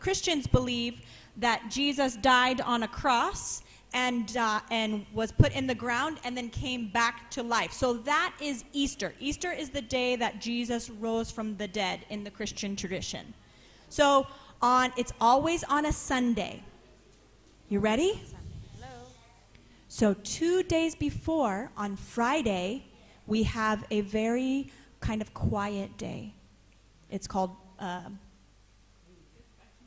Christians believe that Jesus died on a cross and was put in the ground and then came back to life. So that is Easter. Easter is the day that Jesus rose from the dead in the Christian tradition. So it's always on a Sunday. You ready? So 2 days before, on Friday, we have a very kind of quiet day. It's called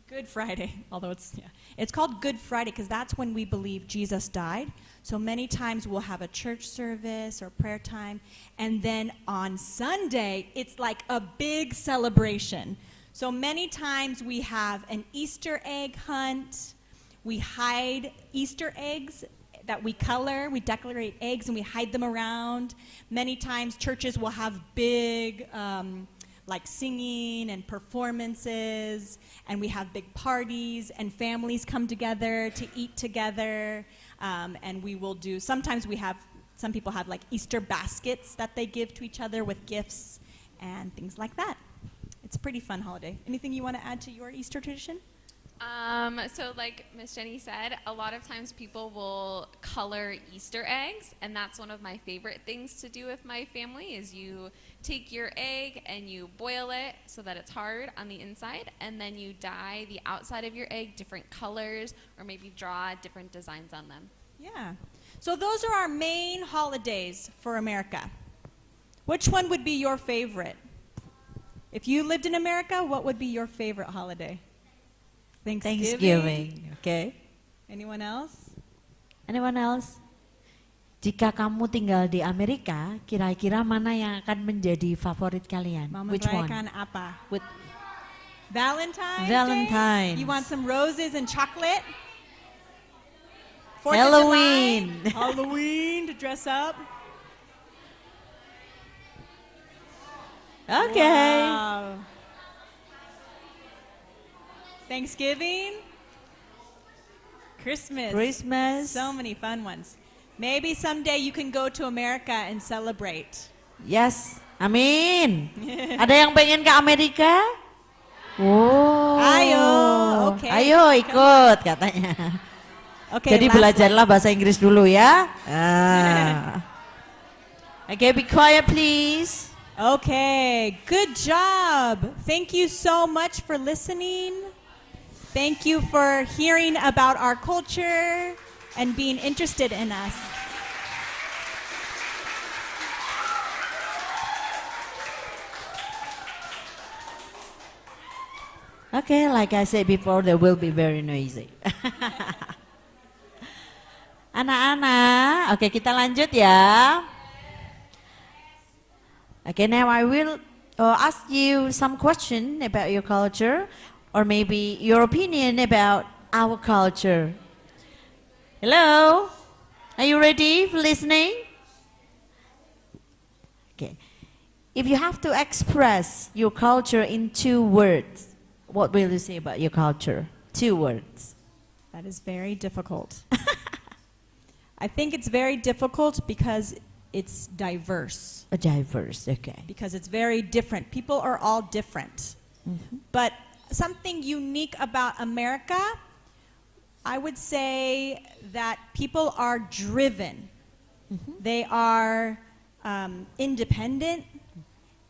Good Friday, although it's called Good Friday because that's when we believe Jesus died. So many times we'll have a church service or prayer time, and then on Sunday, it's like a big celebration. So many times we have an Easter egg hunt. We hide Easter eggs that we color. We decorate eggs and we hide them around. Many times churches will have big like singing and performances, and we have big parties, and families come together to eat together, and we will do, sometimes some people have like Easter baskets that they give to each other with gifts and things like that. It's a pretty fun holiday. Anything you want to add to your Easter tradition? So like Miss Jenny said, a lot of times people will color Easter eggs, and that's one of my favorite things to do with my family is you take your egg and you boil it so that it's hard on the inside, and then you dye the outside of your egg different colors or maybe draw different designs on them. Yeah. So those are our main holidays for America. Which one would be your favorite? If you lived in America, what would be your favorite holiday? Thanksgiving. Okay. Anyone else? Anyone else? Jika kamu tinggal di Amerika, kira-kira mana yang akan menjadi favorit kalian? Mau Which one? merayakan apa? With Valentine's Valentine's. Day? You want some roses and chocolate? 4th of Halloween. July? Halloween to dress up? Okay. Wow. Thanksgiving, Christmas. Christmas. So many fun ones. Maybe someday you can go to America and celebrate. Yes, amin. Ada yang pengen ke Amerika? Oh. Ayo, oke. Ayo ikut katanya. Okay, Jadi last belajarlah bahasa Inggris dulu ya. Okay, be quiet please. Okay, good job. Thank you so much for listening. Thank you for hearing about our culture and being interested in us. Okay, like I said before, they will be very noisy. Anak-anak, oke kita lanjut ya. Okay, now I will ask you some question about your culture or maybe your opinion about our culture. Hello? Are you ready for listening? Okay. If you have to express your culture in 2 words, what will you say about your culture? 2 words. That is very difficult. I think it's very difficult because it's diverse. Diverse, okay. Because it's very different. People are all different. But something unique about America, I would say that people are driven. They are independent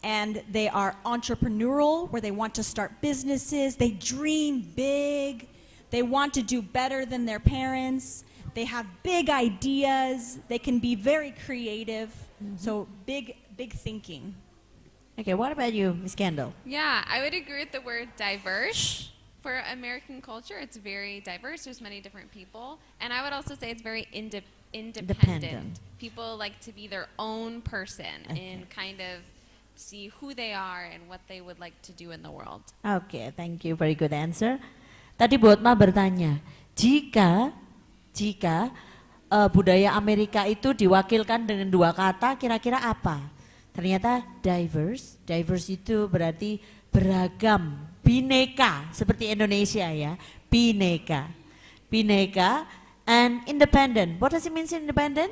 and they are entrepreneurial, where they want to start businesses. They dream big. They want to do better than their parents. They have big ideas. They can be very creative. So big thinking. Okay, what about you, Miss Kendal? Yeah, I would agree with the word diverse. For American culture, it's very diverse. There's many different people. And I would also say it's very independent. People like to be their own person and kind of see who they are and what they would like to do in the world. Okay, thank you. Very good answer. Tadi Bu Otma bertanya, jika budaya Amerika itu diwakilkan dengan 2 kata, kira-kira apa? Ternyata diverse. Diverse itu berarti beragam, bineka, seperti Indonesia ya, bineka. Bineka and independent. What does it mean independent?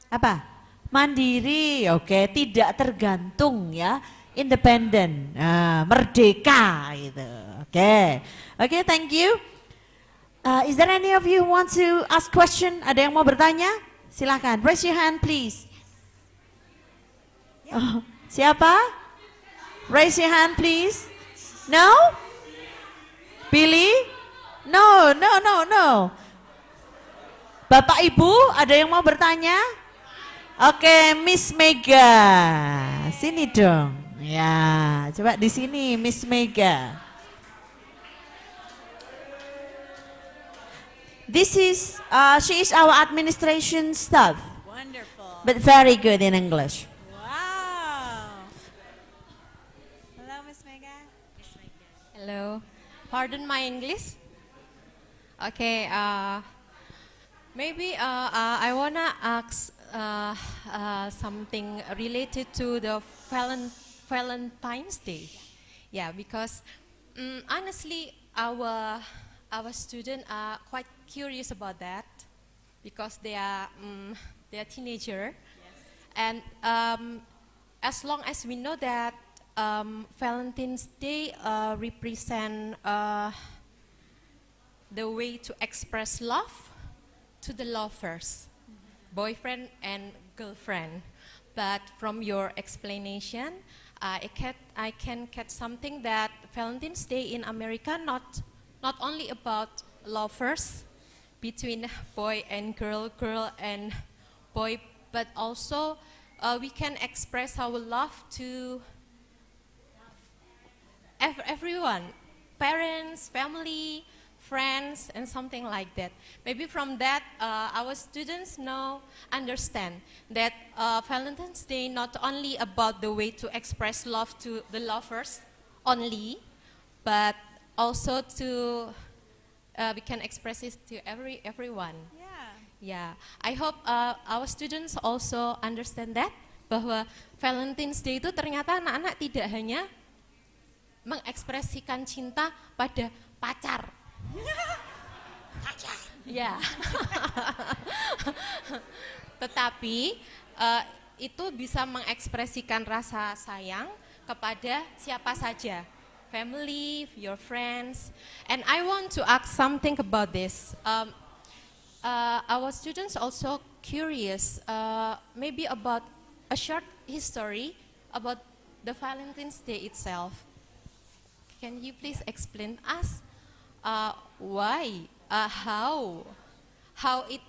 Apa? Mandiri, oke, tidak tergantung ya, independent, merdeka gitu, oke, thank you. Is there any of you who want to ask question? Ada yang mau bertanya? Silakan, raise your hand please. Oh, siapa? Raise your hand please. No? Billy? No. Bapak Ibu, ada yang mau bertanya? Oke, Miss Mega, sini dong. Ya, coba di sini Miss Mega. She is our administration staff, Wonderful. but very good in English. Wow. Hello, Miss Mega. Hello. Pardon my English. Okay. Maybe I wanna ask something related to the Valentine's Day. Yeah, because honestly, our students are quite curious about that because they are teenager, and as long as we know that Valentine's Day represent the way to express love to the lovers, boyfriend and girlfriend. But from your explanation, I can get something that Valentine's Day in America not only about lovers between boy and girl and boy, but also we can express our love to everyone, parents, family, friends, and something like that. Maybe from that, our students understand that Valentine's Day not only about the way to express love to the lovers only, but also to we can express it to everyone. Yeah, I hope our students also understand that, bahwa Valentine's Day itu ternyata anak-anak tidak hanya mengekspresikan cinta pada pacar. Ya. Tetapi itu bisa mengekspresikan rasa sayang kepada siapa saja, family, your friends. And I want to ask something about this. Our students also curious, maybe about a short history about the Valentine's Day itself. Can you please explain us why, how it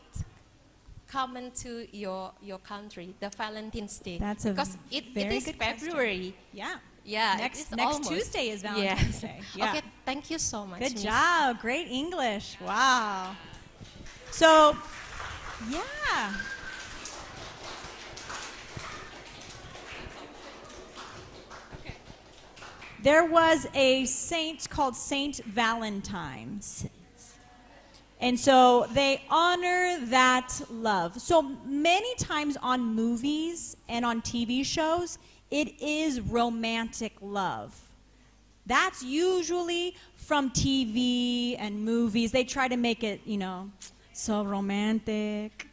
come into your country, the Valentine's Day? That's a because it very is good question. February. Yeah. Yeah, Next almost. Tuesday is Valentine's Yes. Day. Yeah. Okay, thank you so much. Good Miss. job. Great English. Wow. So, yeah. There was a saint called Saint Valentine. And so they honor that love. So many times on movies and on TV shows, it is romantic love. That's usually from TV and movies. They try to make it, so romantic.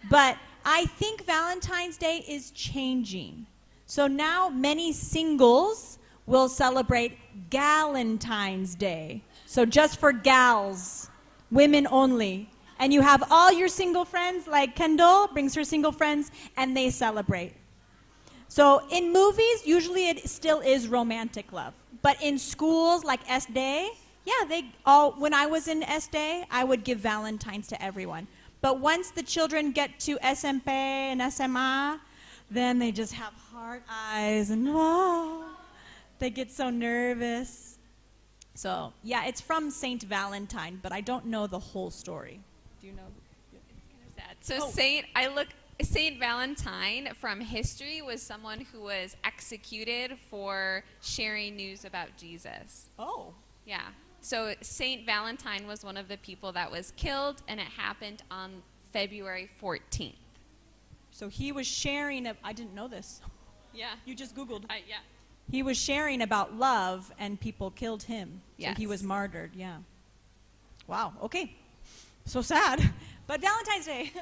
But I think Valentine's Day is changing. So now many singles will celebrate Galentine's Day. So just for gals, women only. And you have all your single friends, like Kendal brings her single friends, and they celebrate. So in movies, usually it still is romantic love. But in schools like SD, when I was in SD, I would give Valentines to everyone. But once the children get to SMP and SMA, then they just have hard eyes and they get so nervous. So yeah, it's from Saint Valentine, but I don't know the whole story. Do you know? Sad. So Saint Valentine from history was someone who was executed for sharing news about Jesus. Oh. Yeah. So Saint Valentine was one of the people that was killed, and it happened on February 14th. So he was sharing, I didn't know this. Yeah. You just Googled. Yeah. He was sharing about love, and people killed him. Yes. So he was martyred, yeah. Wow, okay. So sad. But Valentine's Day.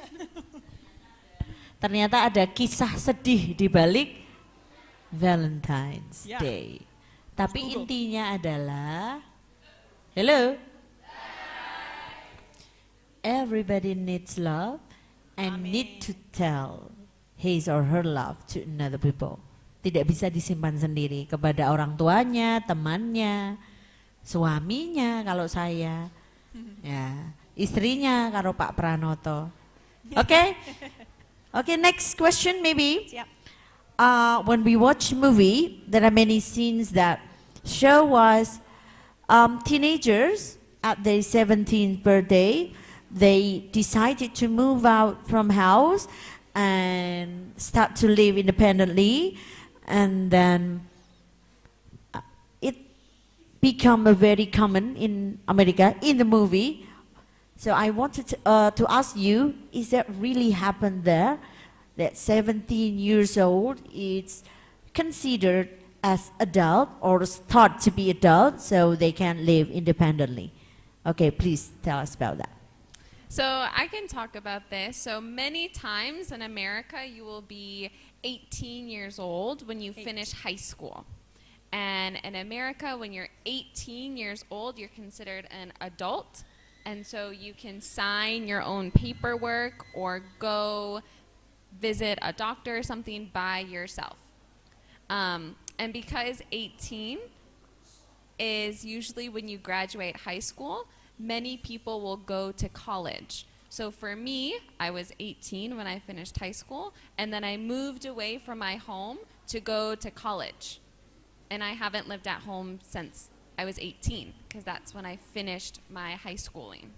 Ternyata ada kisah sedih di balik Valentine's Yeah. Day. Tapi Google. intinya adalah, hello? Everybody needs love and need to tell his or her love to another people. Tidak bisa disimpan sendiri kepada orang tuanya, temannya, suaminya kalau saya, ya, istrinya kalau Pak Pranoto. Okay? Okay, next question maybe. Yep. When we watch movie, there are many scenes that show us teenagers at their 17th birthday, they decided to move out from house and start to live independently, and then it become a very common in America in the movie. So I wanted to ask you, is that really happened there? That 17 years old is considered as adult or thought to be adult, so they can live independently. Okay, please tell us about that. So I can talk about this. So many times in America, you will be 18 years old when you finish high school. And in America, when you're 18 years old, you're considered an adult. And so you can sign your own paperwork or go visit a doctor or something by yourself. And because 18 is usually when you graduate high school, many people will go to college. So for me, I was 18 when I finished high school, and then I moved away from my home to go to college. And I haven't lived at home since I was 18, because that's when I finished my high schooling.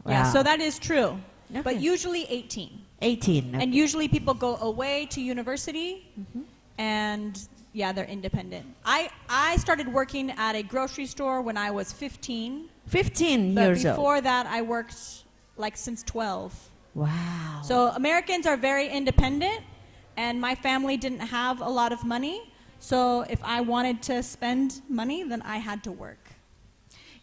Yeah, Wow. so that is true. Okay. But usually 18. 18. And usually people go away to university, and yeah, they're independent. I started working at a grocery store when I was 15. 15 But years old. before that, I worked like since 12. Wow. So Americans are very independent, and my family didn't have a lot of money. So if I wanted to spend money, then I had to work.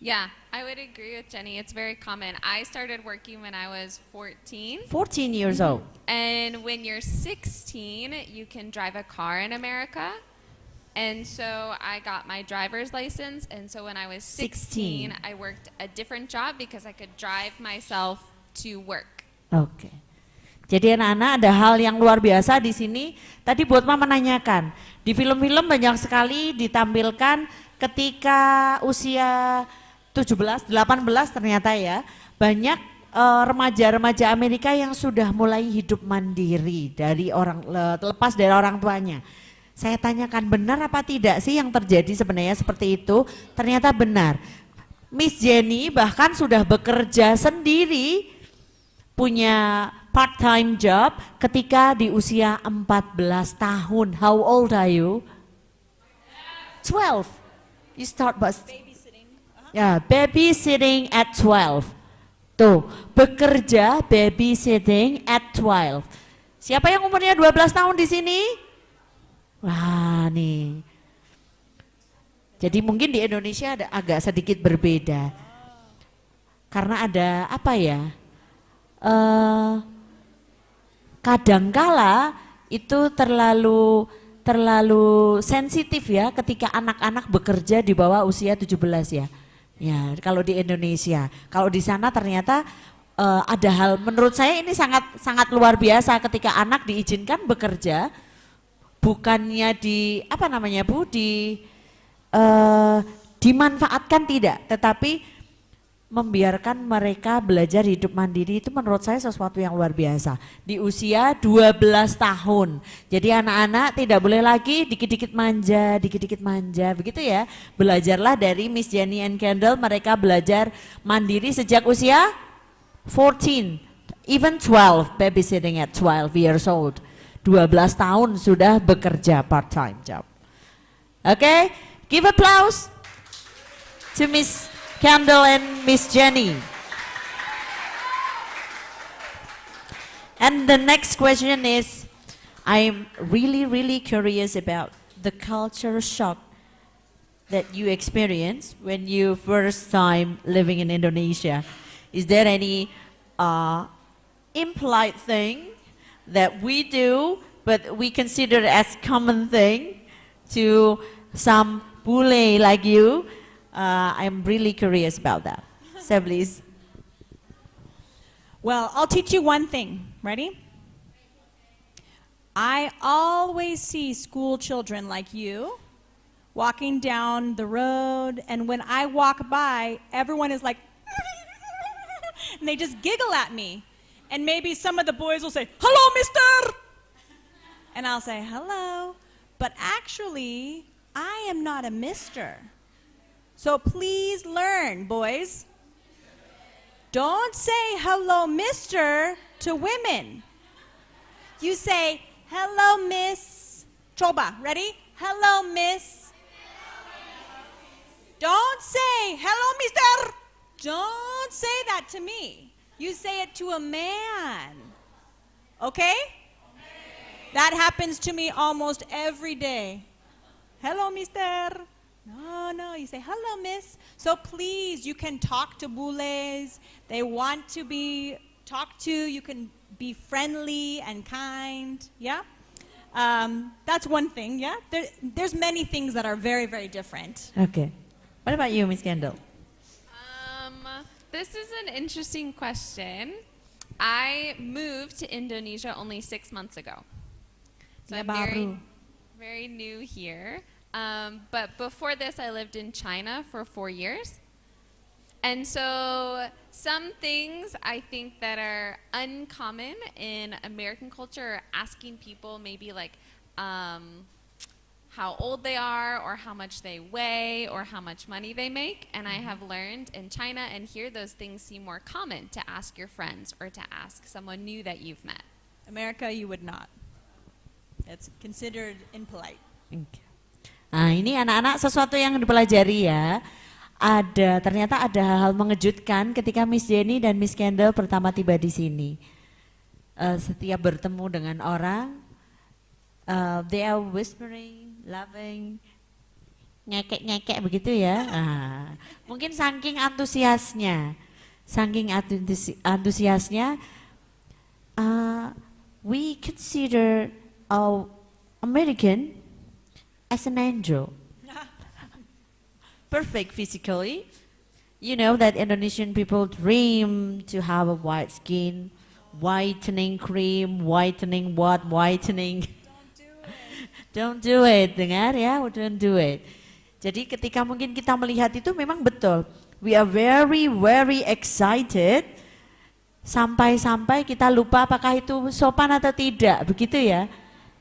Yeah, I would agree with Jenny. It's very common. I started working when I was 14. 14 years old. And when you're 16, you can drive a car in America. And so I got my driver's license. And so when I was 16, I worked a different job because I could drive myself to work. Oke. Jadi anak-anak ada hal yang luar biasa di sini. Tadi buat Mama menanyakan, di film-film banyak sekali ditampilkan ketika usia 17, 18 ternyata ya, banyak remaja-remaja Amerika yang sudah mulai hidup mandiri dari lepas dari orang tuanya. Saya tanyakan benar apa tidak sih yang terjadi sebenarnya seperti itu? Ternyata benar. Miss Jenny bahkan sudah bekerja sendiri, punya part-time job ketika di usia 14 tahun. How old are you? 12. You start babysitting. Ya, babysitting at 12. Tuh, bekerja babysitting at 12. Siapa yang umurnya 12 tahun di sini? Wah, nih. Jadi mungkin di Indonesia ada agak sedikit berbeda. Karena ada apa ya? Kadangkala itu terlalu sensitif ya ketika anak-anak bekerja di bawah usia 17 ya. Ya, kalau di Indonesia. Kalau di sana ternyata ada hal, menurut saya ini sangat luar biasa ketika anak diizinkan bekerja, bukannya dimanfaatkan tidak, tetapi membiarkan mereka belajar hidup mandiri. Itu menurut saya sesuatu yang luar biasa. Di usia 12 tahun. Jadi anak-anak tidak boleh lagi dikit-dikit manja, begitu ya. Belajarlah dari Miss Jenny and Kendal, mereka belajar mandiri sejak usia 14, even 12, babysitting at 12 years old. 12 tahun sudah bekerja part-time job. Okay, give applause to Miss Kendal and Miss Jenny. And the next question is, I'm really curious about the culture shock that you experienced when you first time living in Indonesia. Is there any impolite thing that we do but we consider as common thing to some bule like you? I'm really curious about that. So please. Well, I'll teach you one thing. Ready? I always see school children like you walking down the road, and when I walk by, everyone is like, and they just giggle at me. And maybe some of the boys will say, "Hello, mister!" And I'll say, "Hello." But actually, I am not a mister. So please learn, boys. Don't say hello, mister, to women. You say, hello, miss. Coba, ready? Hello, miss. Don't say, hello, mister. Don't say that to me. You say it to a man. Okay? That happens to me almost every day. Hello, mister. No, you say, hello, miss. So please, you can talk to bules. They want to be talked to. You can be friendly and kind, yeah? That's one thing, yeah? There's many things that are very different. Okay. What about you, Miss Kendal? This is an interesting question. I moved to Indonesia only 6 months ago. So I'm very new here. But before this, I lived in China for 4 years. And so some things I think that are uncommon in American culture are asking people maybe like how old they are or how much they weigh or how much money they make. And I have learned in China and here those things seem more common to ask your friends or to ask someone new that you've met. America, you would not. It's considered impolite. Okay. Nah, ini anak-anak sesuatu yang dipelajari ya. Ternyata ada hal mengejutkan ketika Miss Jenny dan Miss Kendal pertama tiba di sini. Setiap bertemu dengan orang, They are whispering, laughing, ngekek-ngekek begitu ya. Mungkin saking antusiasnya, we consider our American as an angel, perfect physically. You know that Indonesian people dream to have a white skin, whitening cream, whitening what, whitening. Don't do it, dengar ya, don't do it. Jadi ketika mungkin kita melihat itu memang betul. We are very, very excited. Sampai-sampai kita lupa apakah itu sopan atau tidak, begitu ya.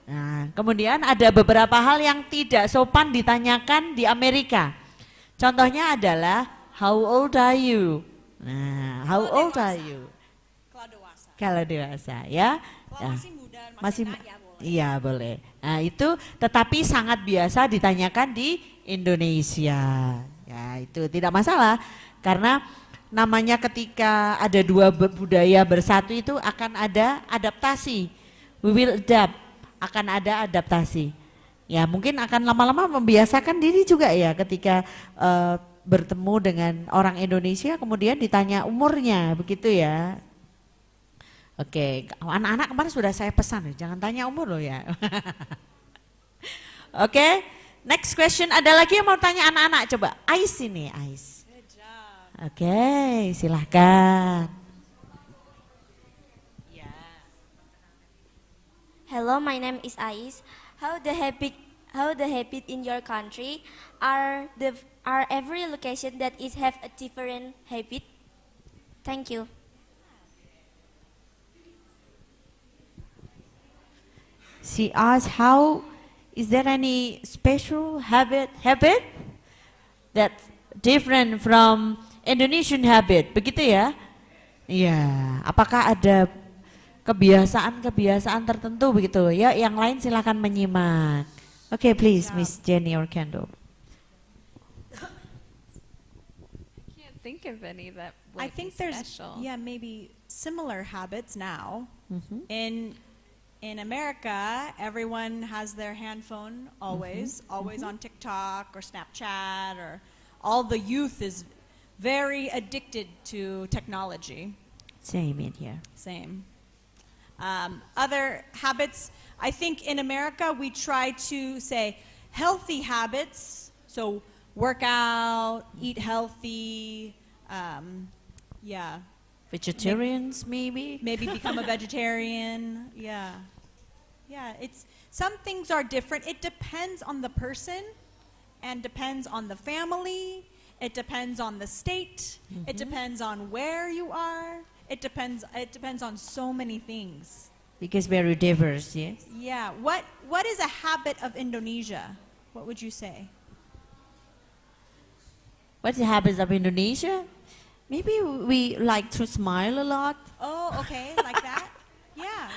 Nah, kemudian ada beberapa hal yang tidak sopan ditanyakan di Amerika. Contohnya adalah, how old are you? Nah, how old are you? Kalau dewasa ya. Kalau masih muda, masih enggak, ya boleh. Iya boleh. Nah itu tetapi sangat biasa ditanyakan di Indonesia. Ya itu tidak masalah karena namanya ketika ada dua budaya bersatu itu akan ada adaptasi. We will adapt, akan ada adaptasi. Ya mungkin akan lama-lama membiasakan diri juga ya ketika bertemu dengan orang Indonesia kemudian ditanya umurnya begitu ya. Oke, anak-anak kemarin sudah saya pesan, jangan tanya umur loh ya. Oke, next question, ada lagi yang mau tanya anak-anak? Coba, Ais ini, Ais. Oke, silahkan. Hello, my name is Ais. How the habit in your country are every location that is have a different habit? Thank you. She asked, how is there any special habit that's different from Indonesian habit, begitu ya? Iya, apakah ada kebiasaan-kebiasaan tertentu begitu ya? Yang lain silakan menyimak. Oke, please, Miss Jenny or Kendal. I can't think of any that I would think be there's special. maybe similar habits now. In America, everyone has their handphone always on TikTok or Snapchat, or all the youth is very addicted to technology. Same in here. Same. Other habits, I think in America we try to say healthy habits, so work out, eat healthy, Vegetarians maybe? maybe become a vegetarian. It's some things are different. It depends on the person and depends on the family. It depends on the state. It depends on where you are. It depends on so many things. Because very diverse, yes? Yeah. What is a habit of Indonesia? What would you say? What's the habits of Indonesia? Maybe we like to smile a lot. Oh, okay, like that? Yeah.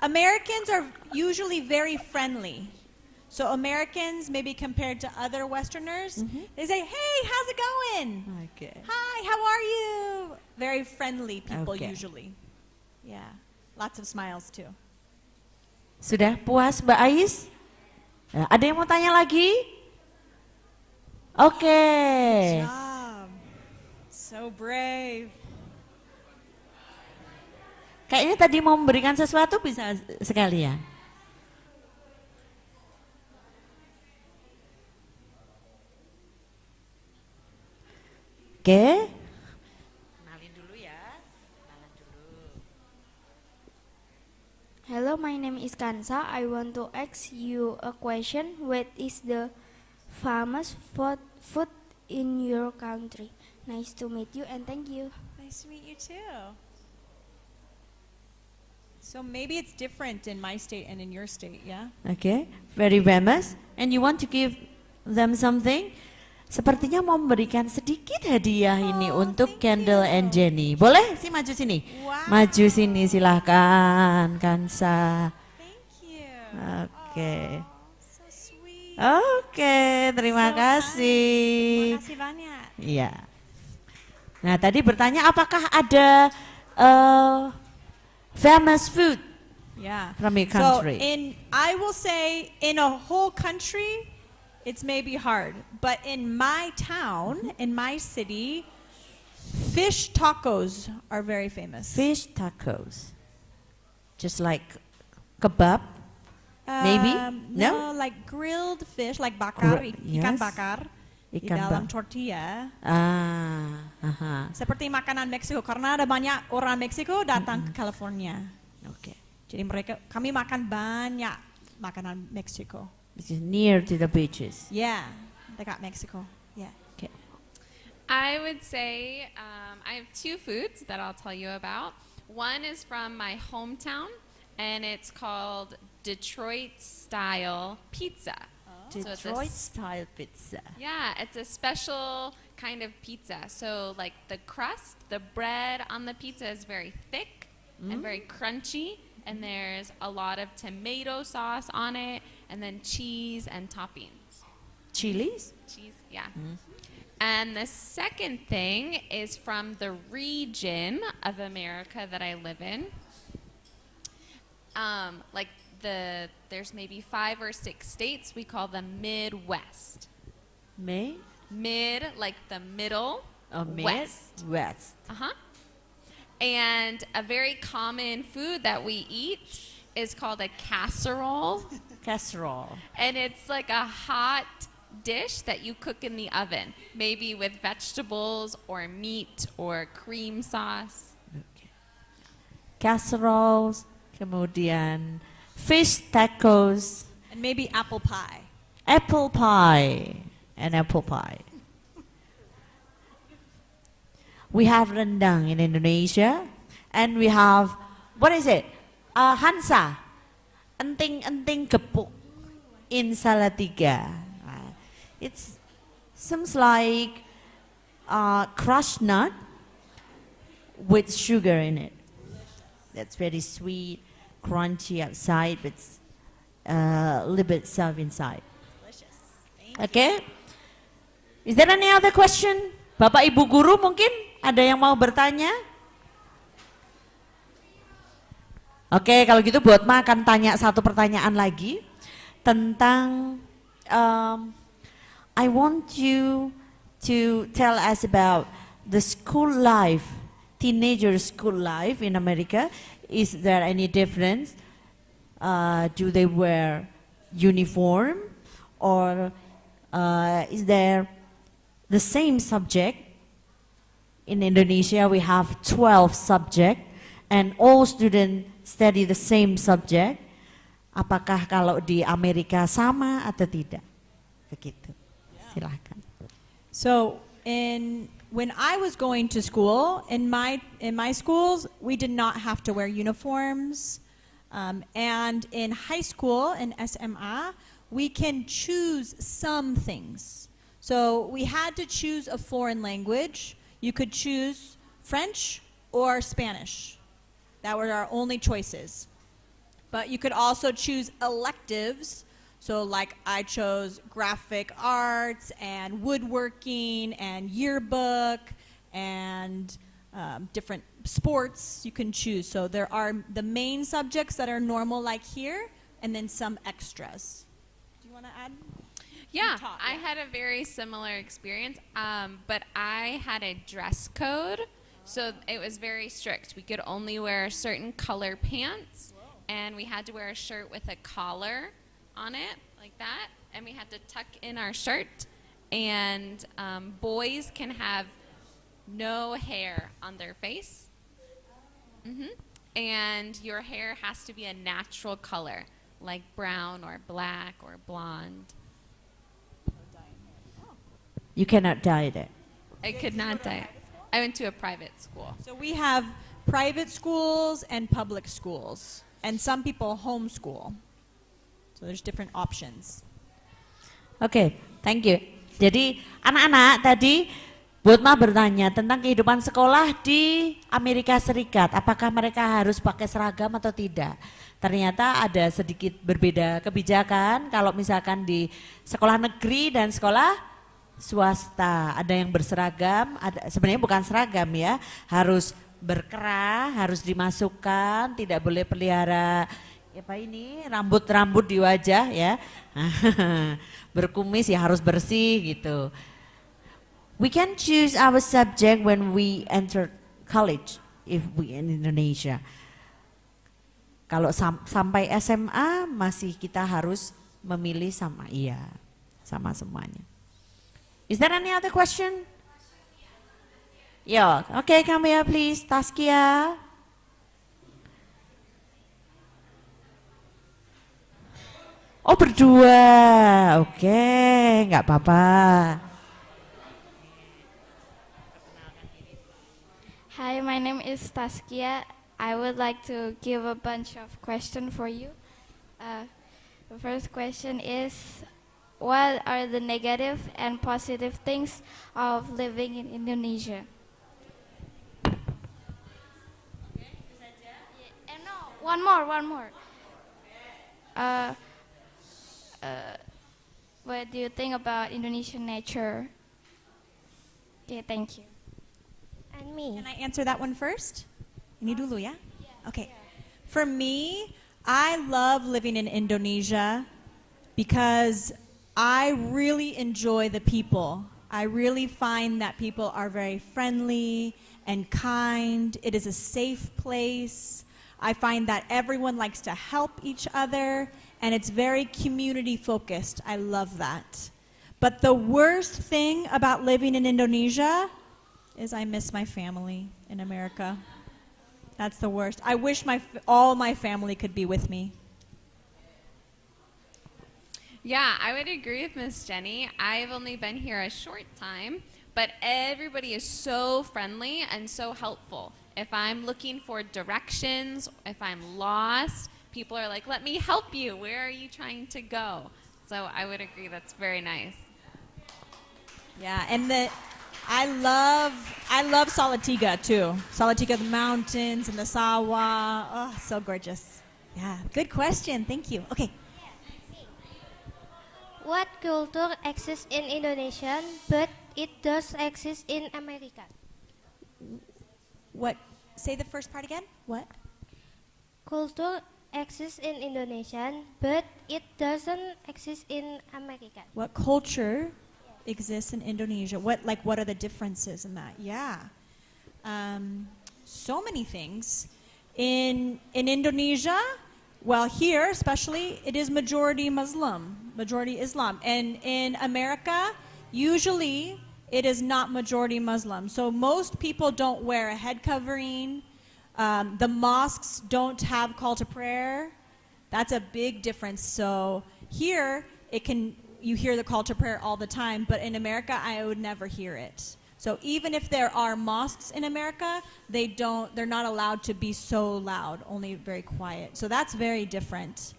Americans are usually very friendly. So Americans, maybe compared to other Westerners, they say, hey, how's it going? Okay. Hi, how are you? Very friendly people Okay. usually. Yeah, lots of smiles too. Sudah puas Mbak Ais? Nah, ada yang mau tanya lagi? Oke. So brave. Kayaknya tadi mau memberikan sesuatu bisa sekalian. Oke. Kenalin dulu ya. Hello, my name is Kansa. I want to ask you a question. What is the famous food in your country? Nice to meet you and thank you. Nice to meet you too. So maybe it's different in my state and in your state, yeah? Oke, very famous. And you want to give them something? Sepertinya mau memberikan sedikit hadiah ini untuk Kendal and Jenny. Boleh sih maju sini? Wow. Maju sini silahkan, Kansa. Thank you. Oke. So sweet. Oke, terima So kasih. Terima kasih banyak. Iya. Nah tadi bertanya apakah ada famous food Yeah. From your So country. I will say in a whole country, it's maybe hard. But in my town, in my city, fish tacos are very famous. Fish tacos. Just like kebab. Maybe? No, No? like grilled fish, like bakar, ikan yes. bakar di Ikan dalam bak- tortilla. Seperti makanan Meksiko karena ada banyak orang Meksiko datang ke California. Okay. Jadi kami makan banyak makanan Meksiko. Which is near to the beaches. Yeah, dekat Mexico. Yeah. Okay. I would say I have two foods that I'll tell you about. One is from my hometown, and it's called Detroit style pizza. So it's a Detroit style pizza. Yeah, it's a special kind of pizza. So like the crust, the bread on the pizza is very thick and very crunchy, and there's a lot of tomato sauce on it, and then cheese and toppings. Chilies? Cheese, yeah. And the second thing is from the region of America that I live in. Like there's maybe 5 or 6 states. We call them Midwest. May? Mid, like the middle. West. West. Uh-huh. And a very common food that we eat is called a casserole. Casserole. And it's like a hot dish that you cook in the oven, maybe with vegetables or meat or cream sauce. Okay. Casseroles, kemudian fish tacos, And maybe apple pie. apple pie, and apple pie. We have rendang in Indonesia, and we have, what is it? Hansa, enting-enting gepuk in Salatiga. It seems like crushed nut with sugar in it. That's very sweet, crunchy outside, but a little bit soft inside. Delicious. Okay. Is there any other question? Bapak Ibu guru mungkin ada yang mau bertanya? Oke, kalau gitu buat Ma akan tanya satu pertanyaan lagi tentang I want you to tell us about the school life, teenager school life in America. Is there any difference? Do they wear uniform, or is there the same subject? In Indonesia, we have 12 subjects, and all students study the same subject. Apakah kalau di Amerika sama atau tidak? Begitu. Silahkan. So when I was going to school, in my schools, we did not have to wear uniforms. And in high school, in SMA, we can choose some things. So we had to choose a foreign language. You could choose French or Spanish. That were our only choices. But you could also choose electives. So like I chose graphic arts and woodworking and yearbook and different sports you can choose. So there are the main subjects that are normal like here, and then some extras. Do you want to add? Yeah, talk, I had a very similar experience, but I had a dress code, so it was very strict. We could only wear certain color pants, and we had to wear a shirt with a collar on it, like that, and we had to tuck in our shirt, and boys can have no hair on their face, and your hair has to be a natural color, like brown or black or blonde. You cannot dye it. I could not dye it. I went to a private school. So we have private schools and public schools, and some people homeschool. So there's different options. Oke, thank you. Jadi anak-anak tadi buat Ma bertanya tentang kehidupan sekolah di Amerika Serikat. Apakah mereka harus pakai seragam atau tidak? Ternyata ada sedikit berbeda kebijakan kalau misalkan di sekolah negeri dan sekolah swasta. Ada yang berseragam, ada sebenarnya bukan seragam ya, harus berkerah, harus dimasukkan, tidak boleh pelihara apa ini rambut-rambut di wajah ya. Berkumis ya harus bersih gitu. We can choose our subject when we enter college if we in Indonesia. Kalau sampai SMA masih kita harus memilih sama semuanya. Is there any other question? Yeah, okay, come here please, Taskia. Oh berdua, oke, nggak apa-apa. Hi, my name is Taskia. I would like to give a bunch of questions for you. The first question is, what are the negative and positive things of living in Indonesia? No, one more. What do you think about Indonesian nature? Okay, thank you. And me. Can I answer that one first? Ini dulu ya? Okay. For me, I love living in Indonesia because I really enjoy the people. I really find that people are very friendly and kind. It is a safe place. I find that everyone likes to help each other, and it's very community focused. I love that. But the worst thing about living in Indonesia is I miss my family in America. That's the worst. I wish all my family could be with me. Yeah, I would agree with Miss Jenny. I've only been here a short time, but everybody is so friendly and so helpful. If I'm looking for directions, if I'm lost, people are like, let me help you. Where are you trying to go? So I would agree that's very nice. Yeah, and I love Salatiga too. Salatiga, the mountains and the Sawa. Oh, so gorgeous. Yeah, good question. Thank you. Okay. What culture exists in Indonesia, but it does exist in America? What? Say the first part again. What? Culture exists in Indonesia, but it doesn't exist in America. What culture exists in Indonesia? What are the differences in that? Yeah. So many things. In Indonesia, well, here especially, it is majority Muslim, majority Islam. And in America, usually it is not majority Muslim. So most people don't wear a head covering. The mosques don't have call to prayer. That's a big difference. So here, you hear the call to prayer all the time, but in America, I would never hear it. So even if there are mosques in America, they're not allowed to be so loud, only very quiet. So that's very different.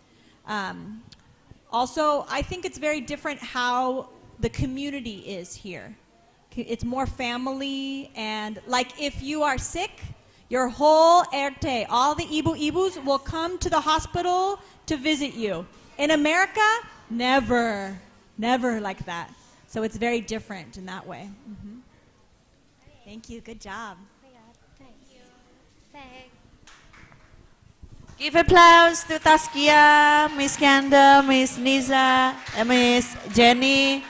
Also, I think it's very different how the community is here. It's more family, and like if you are sick, your whole RT, all the ibu-ibus will come to the hospital to visit you. In America, never like that. So it's very different in that way. Mm-hmm. Thank you, good job. Give applause to Taskia, Miss Kendal, Miss Nizza, Miss Jenny.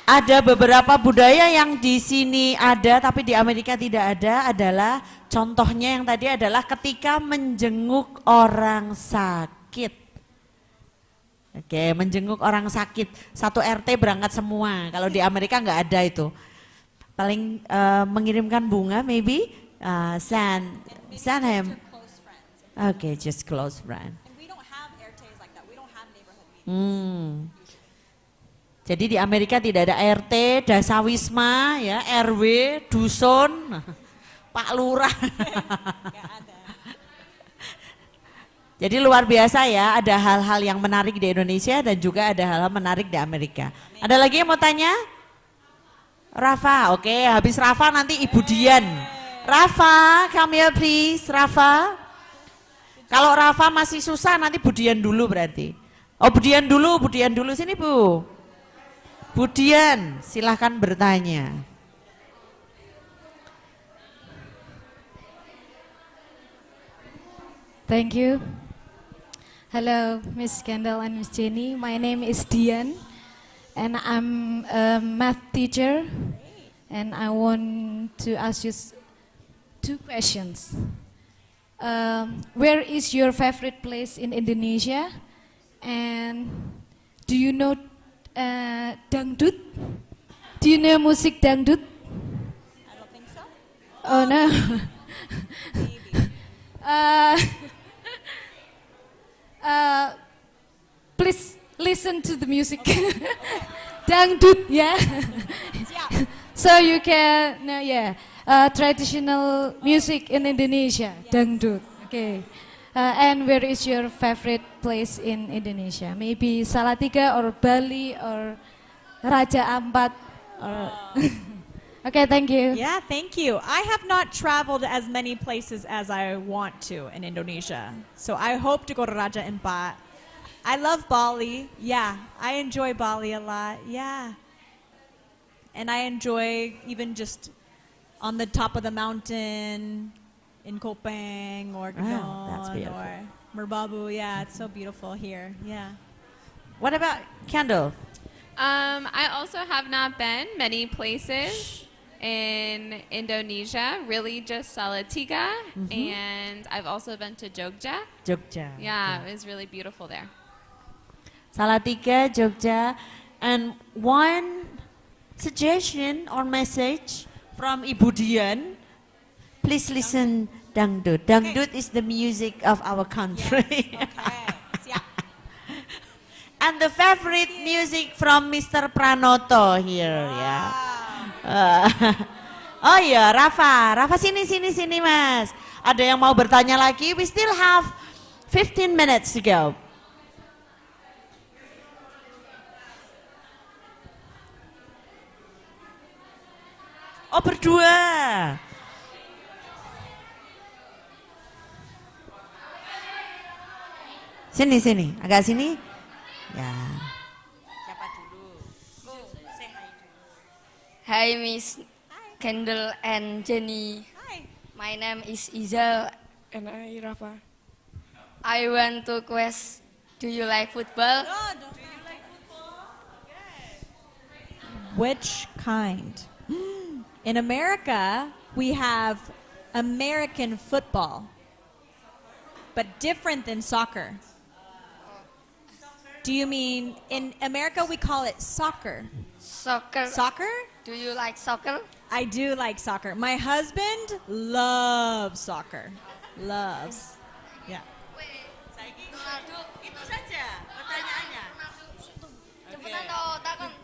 Ada beberapa budaya yang di sini ada tapi di Amerika tidak ada, adalah contohnya yang tadi adalah ketika menjenguk orang sakit. Oke, menjenguk orang sakit, satu RT berangkat semua. Kalau di Amerika nggak ada itu. Paling mengirimkan bunga, maybe send him. Okay, just close friend. And we don't have RTs like that. We don't have neighborhood meetings. Jadi di Amerika tidak ada RT, dasawisma, ya, RW, dusun, Pak Lurah. Jadi luar biasa ya, ada hal-hal yang menarik di Indonesia dan juga ada hal-hal menarik di Amerika. Ada lagi yang mau tanya? Rafa, oke, habis Rafa nanti Ibu Dian. Rafa, come here please, Rafa. Kalau Rafa masih susah nanti Bu Dian dulu berarti. Oh Bu Dian dulu, sini Bu. Bu Dian, silahkan bertanya. Thank you. Hello, Miss Kendal and Miss Jenny. My name is Dian, and I'm a math teacher. And I want to ask you two questions. Where is your favorite place in Indonesia? And do you know dangdut? Do you know music dangdut? I don't think so. Oh no. Maybe. Please listen to the music. Dangdut, yeah. So you can know, yeah, traditional music in Indonesia, dangdut. Okay. And where is your favorite place in Indonesia? Maybe Salatiga or Bali or Raja Ampat. Or okay, thank you. Yeah, thank you. I have not traveled as many places as I want to in Indonesia. So I hope to go to Raja Ampat. I love Bali. Yeah, I enjoy Bali a lot. Yeah. And I enjoy even just on the top of the mountain in Kopeng or Wow, that's Kendal beautiful. or Merbabu. Yeah, it's so beautiful here. Yeah. What about Kendal? I also have not been many places in Indonesia, really just Salatiga, and I've also been to Jogja. Jogja. Yeah, it was really beautiful there. Salatiga, Jogja. And one suggestion or message from Ibu Dian, please listen dangdut. Dangdut is the music of our country. Okay. Siap. And the favorite music from Mr. Pranoto here, ya. Oh iya, Rafa sini Mas. Ada yang mau bertanya lagi? We still have 15 minutes to go. Oh berdua. Sini, agak sini. Ya. Siapa dulu? Say hi dulu. Hi Miss Kendall and Jenny. Hi. My name is Iza and I Rafa. I want to quest, do you like football? Do you like football? Which kind? In America, we have American football, but different than soccer. Do you mean in America we call it soccer? Soccer. Soccer? Do you like soccer? I do like soccer. My husband loves soccer. Loves. Yeah. Itu saja pertanyaannya. Cepetan toh, takon.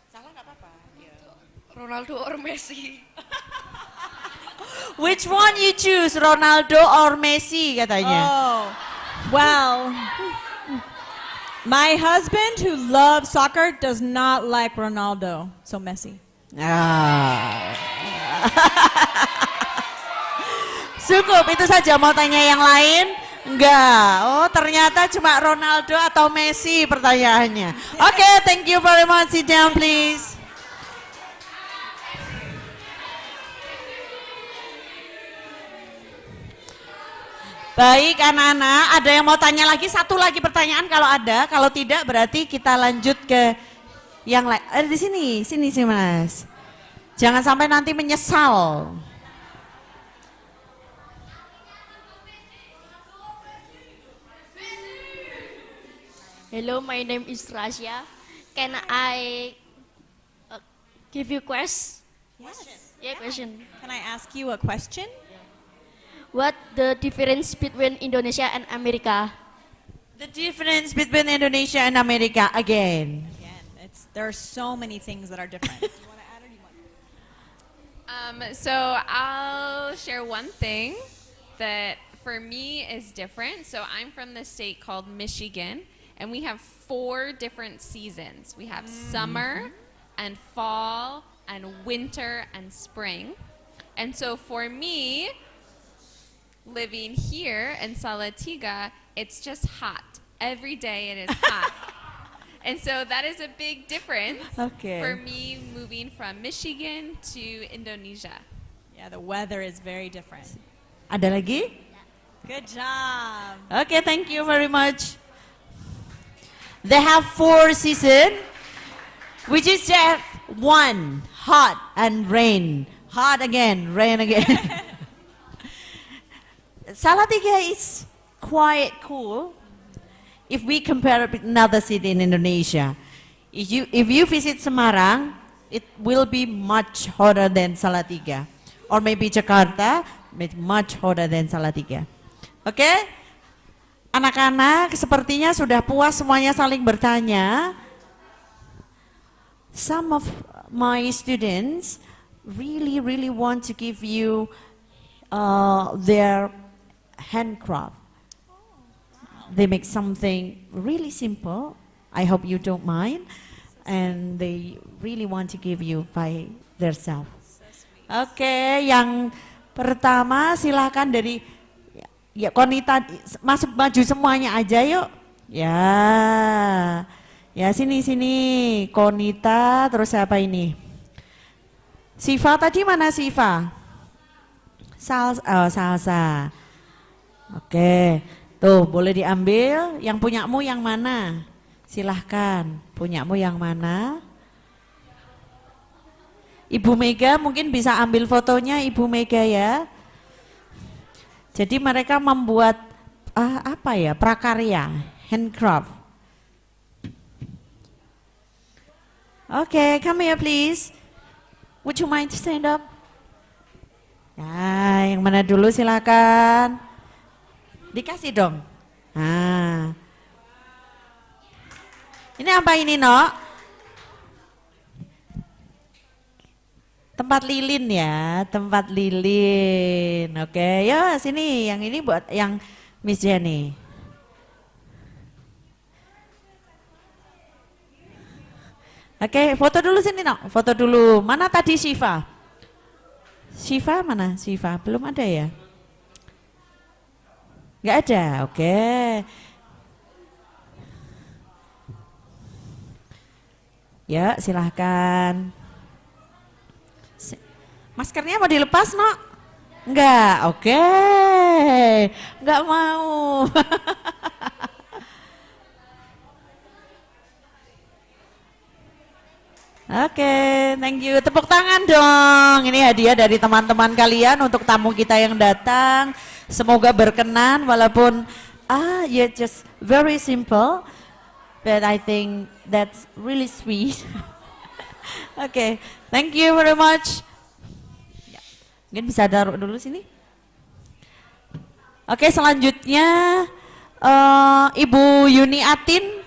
Salah nggak apa-apa. Ronaldo or Messi? Which one you choose, Ronaldo or Messi katanya? Oh, well, my husband who loves soccer does not like Ronaldo, so Messi. Ah. Cukup itu saja, mau tanya yang lain? Enggak. Oh, ternyata cuma Ronaldo atau Messi pertanyaannya. Oke, thank you very much. Sit down please. Baik anak-anak, ada yang mau tanya lagi? Satu lagi pertanyaan kalau ada, kalau tidak berarti kita lanjut ke yang lain. Di sini sih Mas. Jangan sampai nanti menyesal. Hello, my name is Rasya. Can I give you question? Yes. Yeah, question. Can I ask you a question? What the difference between Indonesia and America? The difference between Indonesia and America again. Again, there are so many things that are different. Do you want to add or do you want? So I'll share one thing that for me is different. So I'm from the state called Michigan, and we have 4 different seasons. We have summer and fall and winter and spring. And so for me, living here in Salatiga, it's just hot. Every day it is hot. And so that is a big difference for me moving from Michigan to Indonesia. Yeah, the weather is very different. Ada lagi? Good job. Okay, thank you very much. They have 4 seasons, which is just 1, hot and rain. Hot again, rain again. Salatiga is quite cool if we compare it with another city in Indonesia. If you visit Semarang, it will be much hotter than Salatiga. Or maybe Jakarta, much hotter than Salatiga. Oke? Anak-anak sepertinya sudah puas semuanya saling bertanya. Some of my students really want to give you their handcraft. They make something really simple. I hope you don't mind. And they really want to give you by themselves. Oke, yang pertama silahkan dari ya Konita, masuk maju semuanya aja yuk. Ya sini Konita, terus siapa ini? Siva tadi mana Siva? Salsa. Oke, tuh boleh diambil. Yang punyamu yang mana? Silahkan, punyamu yang mana? Ibu Mega mungkin bisa ambil fotonya Ibu Mega ya. Jadi mereka membuat prakarya, handcraft. Oke, come here please. Would you mind to stand up? Ya, yang mana dulu silakan. Dikasih dong. Nah. Ini apa ini, Nok? Tempat lilin ya, tempat lilin. Oke, ya sini yang ini buat yang Miss Jenny. Oke, foto dulu sini, Nok. Foto dulu. Mana tadi Shiva? Shiva mana? Shiva belum ada ya? Nggak ada. Oke. Ya, silahkan. Maskernya mau dilepas, Nok? Enggak, oke. Enggak mau. Oke, thank you. Tepuk tangan dong. Ini hadiah dari teman-teman kalian untuk tamu kita yang datang. Semoga berkenan walaupun just very simple. But I think that's really sweet. Oke, thank you very much. Mungkin bisa taruh dulu sini. Oke, selanjutnya Ibu Yuni Atin.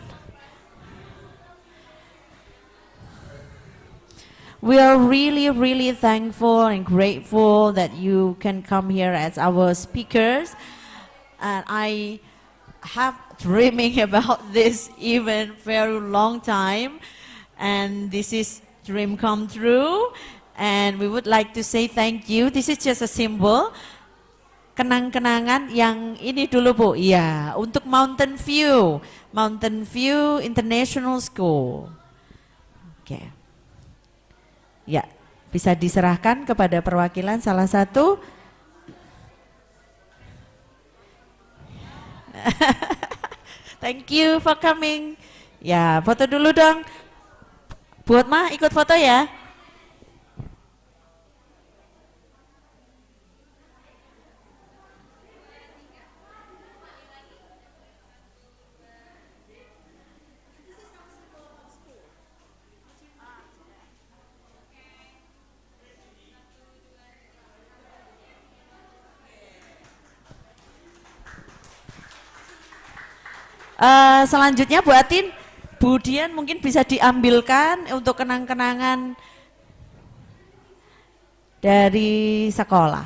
We are really thankful and grateful that you can come here as our speakers. And I have dreaming about this even very long time. And this is dream come true. And we would like to say thank you. This is just a symbol. Kenang-kenangan yang ini dulu Bu. Iya, untuk Mountain View International School. Oke. Ya, bisa diserahkan kepada perwakilan salah satu. Thank you for coming. Ya, foto dulu dong. Buat mah ikut foto ya. Selanjutnya Bu Atin, Bu Dian mungkin bisa diambilkan untuk kenang-kenangan dari sekolah.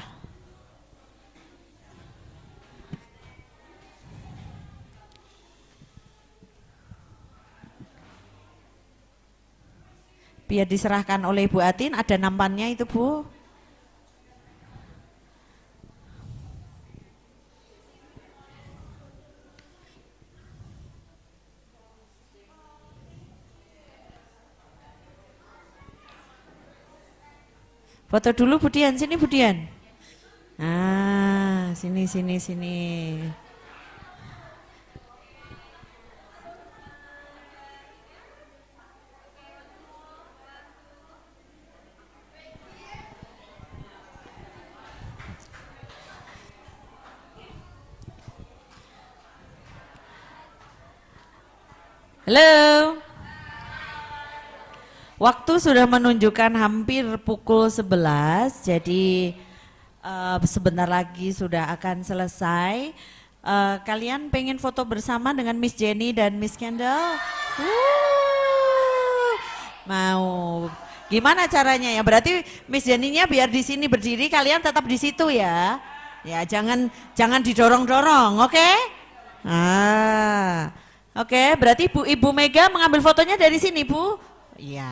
Biar diserahkan oleh Bu Atin, ada nampannya itu Bu. Foto dulu Bu Dian, sini Bu Dian. Ah. sini, sini, sini. Halo. Waktu sudah menunjukkan hampir pukul 11, jadi sebentar lagi sudah akan selesai. Kalian pengen foto bersama dengan Miss Jenny dan Miss Kendal? Mau. Gimana caranya ya? Berarti Miss Jenny-nya biar di sini berdiri, kalian tetap di situ ya. Ya, jangan didorong-dorong, oke? Oke, berarti Ibu Mega mengambil fotonya dari sini, Bu? Iya.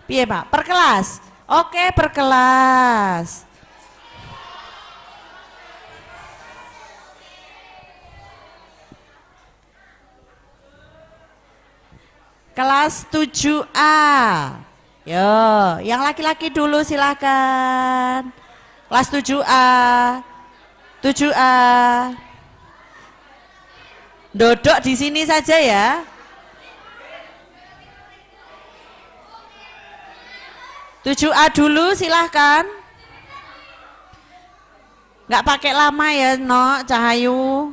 Piye, Pak? Per kelas? Oke, per kelas. Kelas 7A. Yo, yang laki-laki dulu silakan. Kelas 7A. 7A. Dodok di sini saja ya. Tujuh A dulu silahkan. Nggak pakai lama ya, No, Cahayu.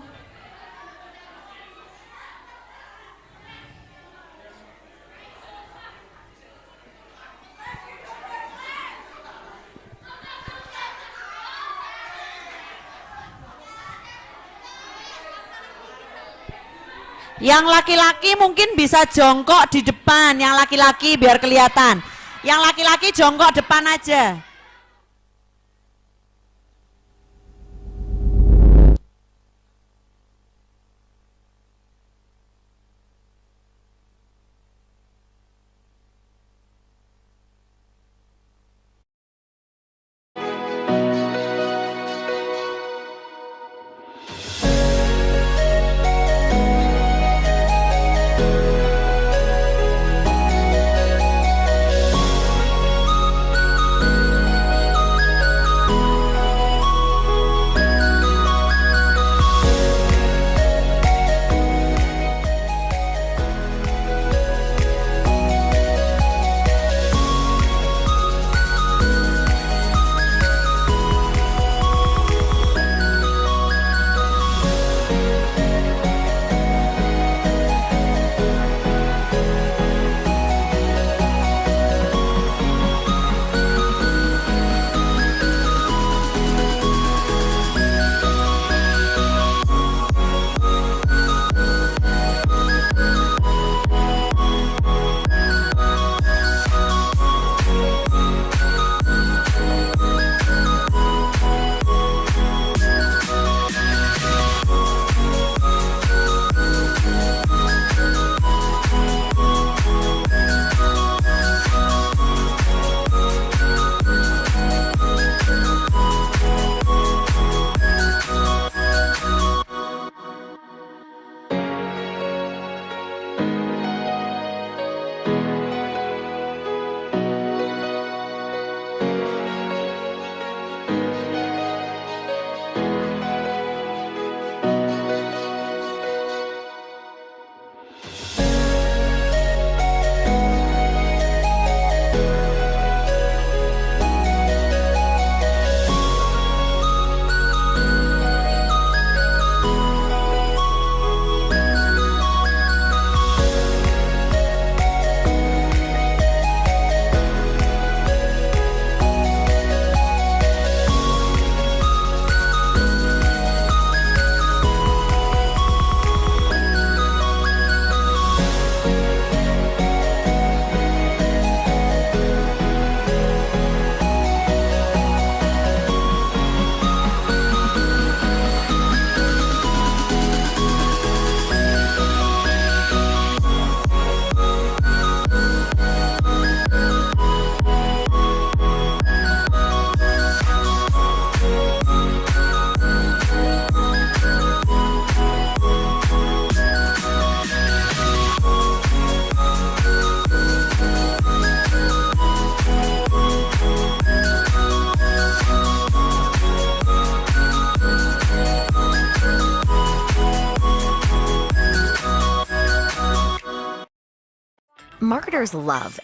Yang laki-laki mungkin bisa jongkok di depan, yang laki-laki biar kelihatan. Yang laki-laki jongkok depan aja. Marketers love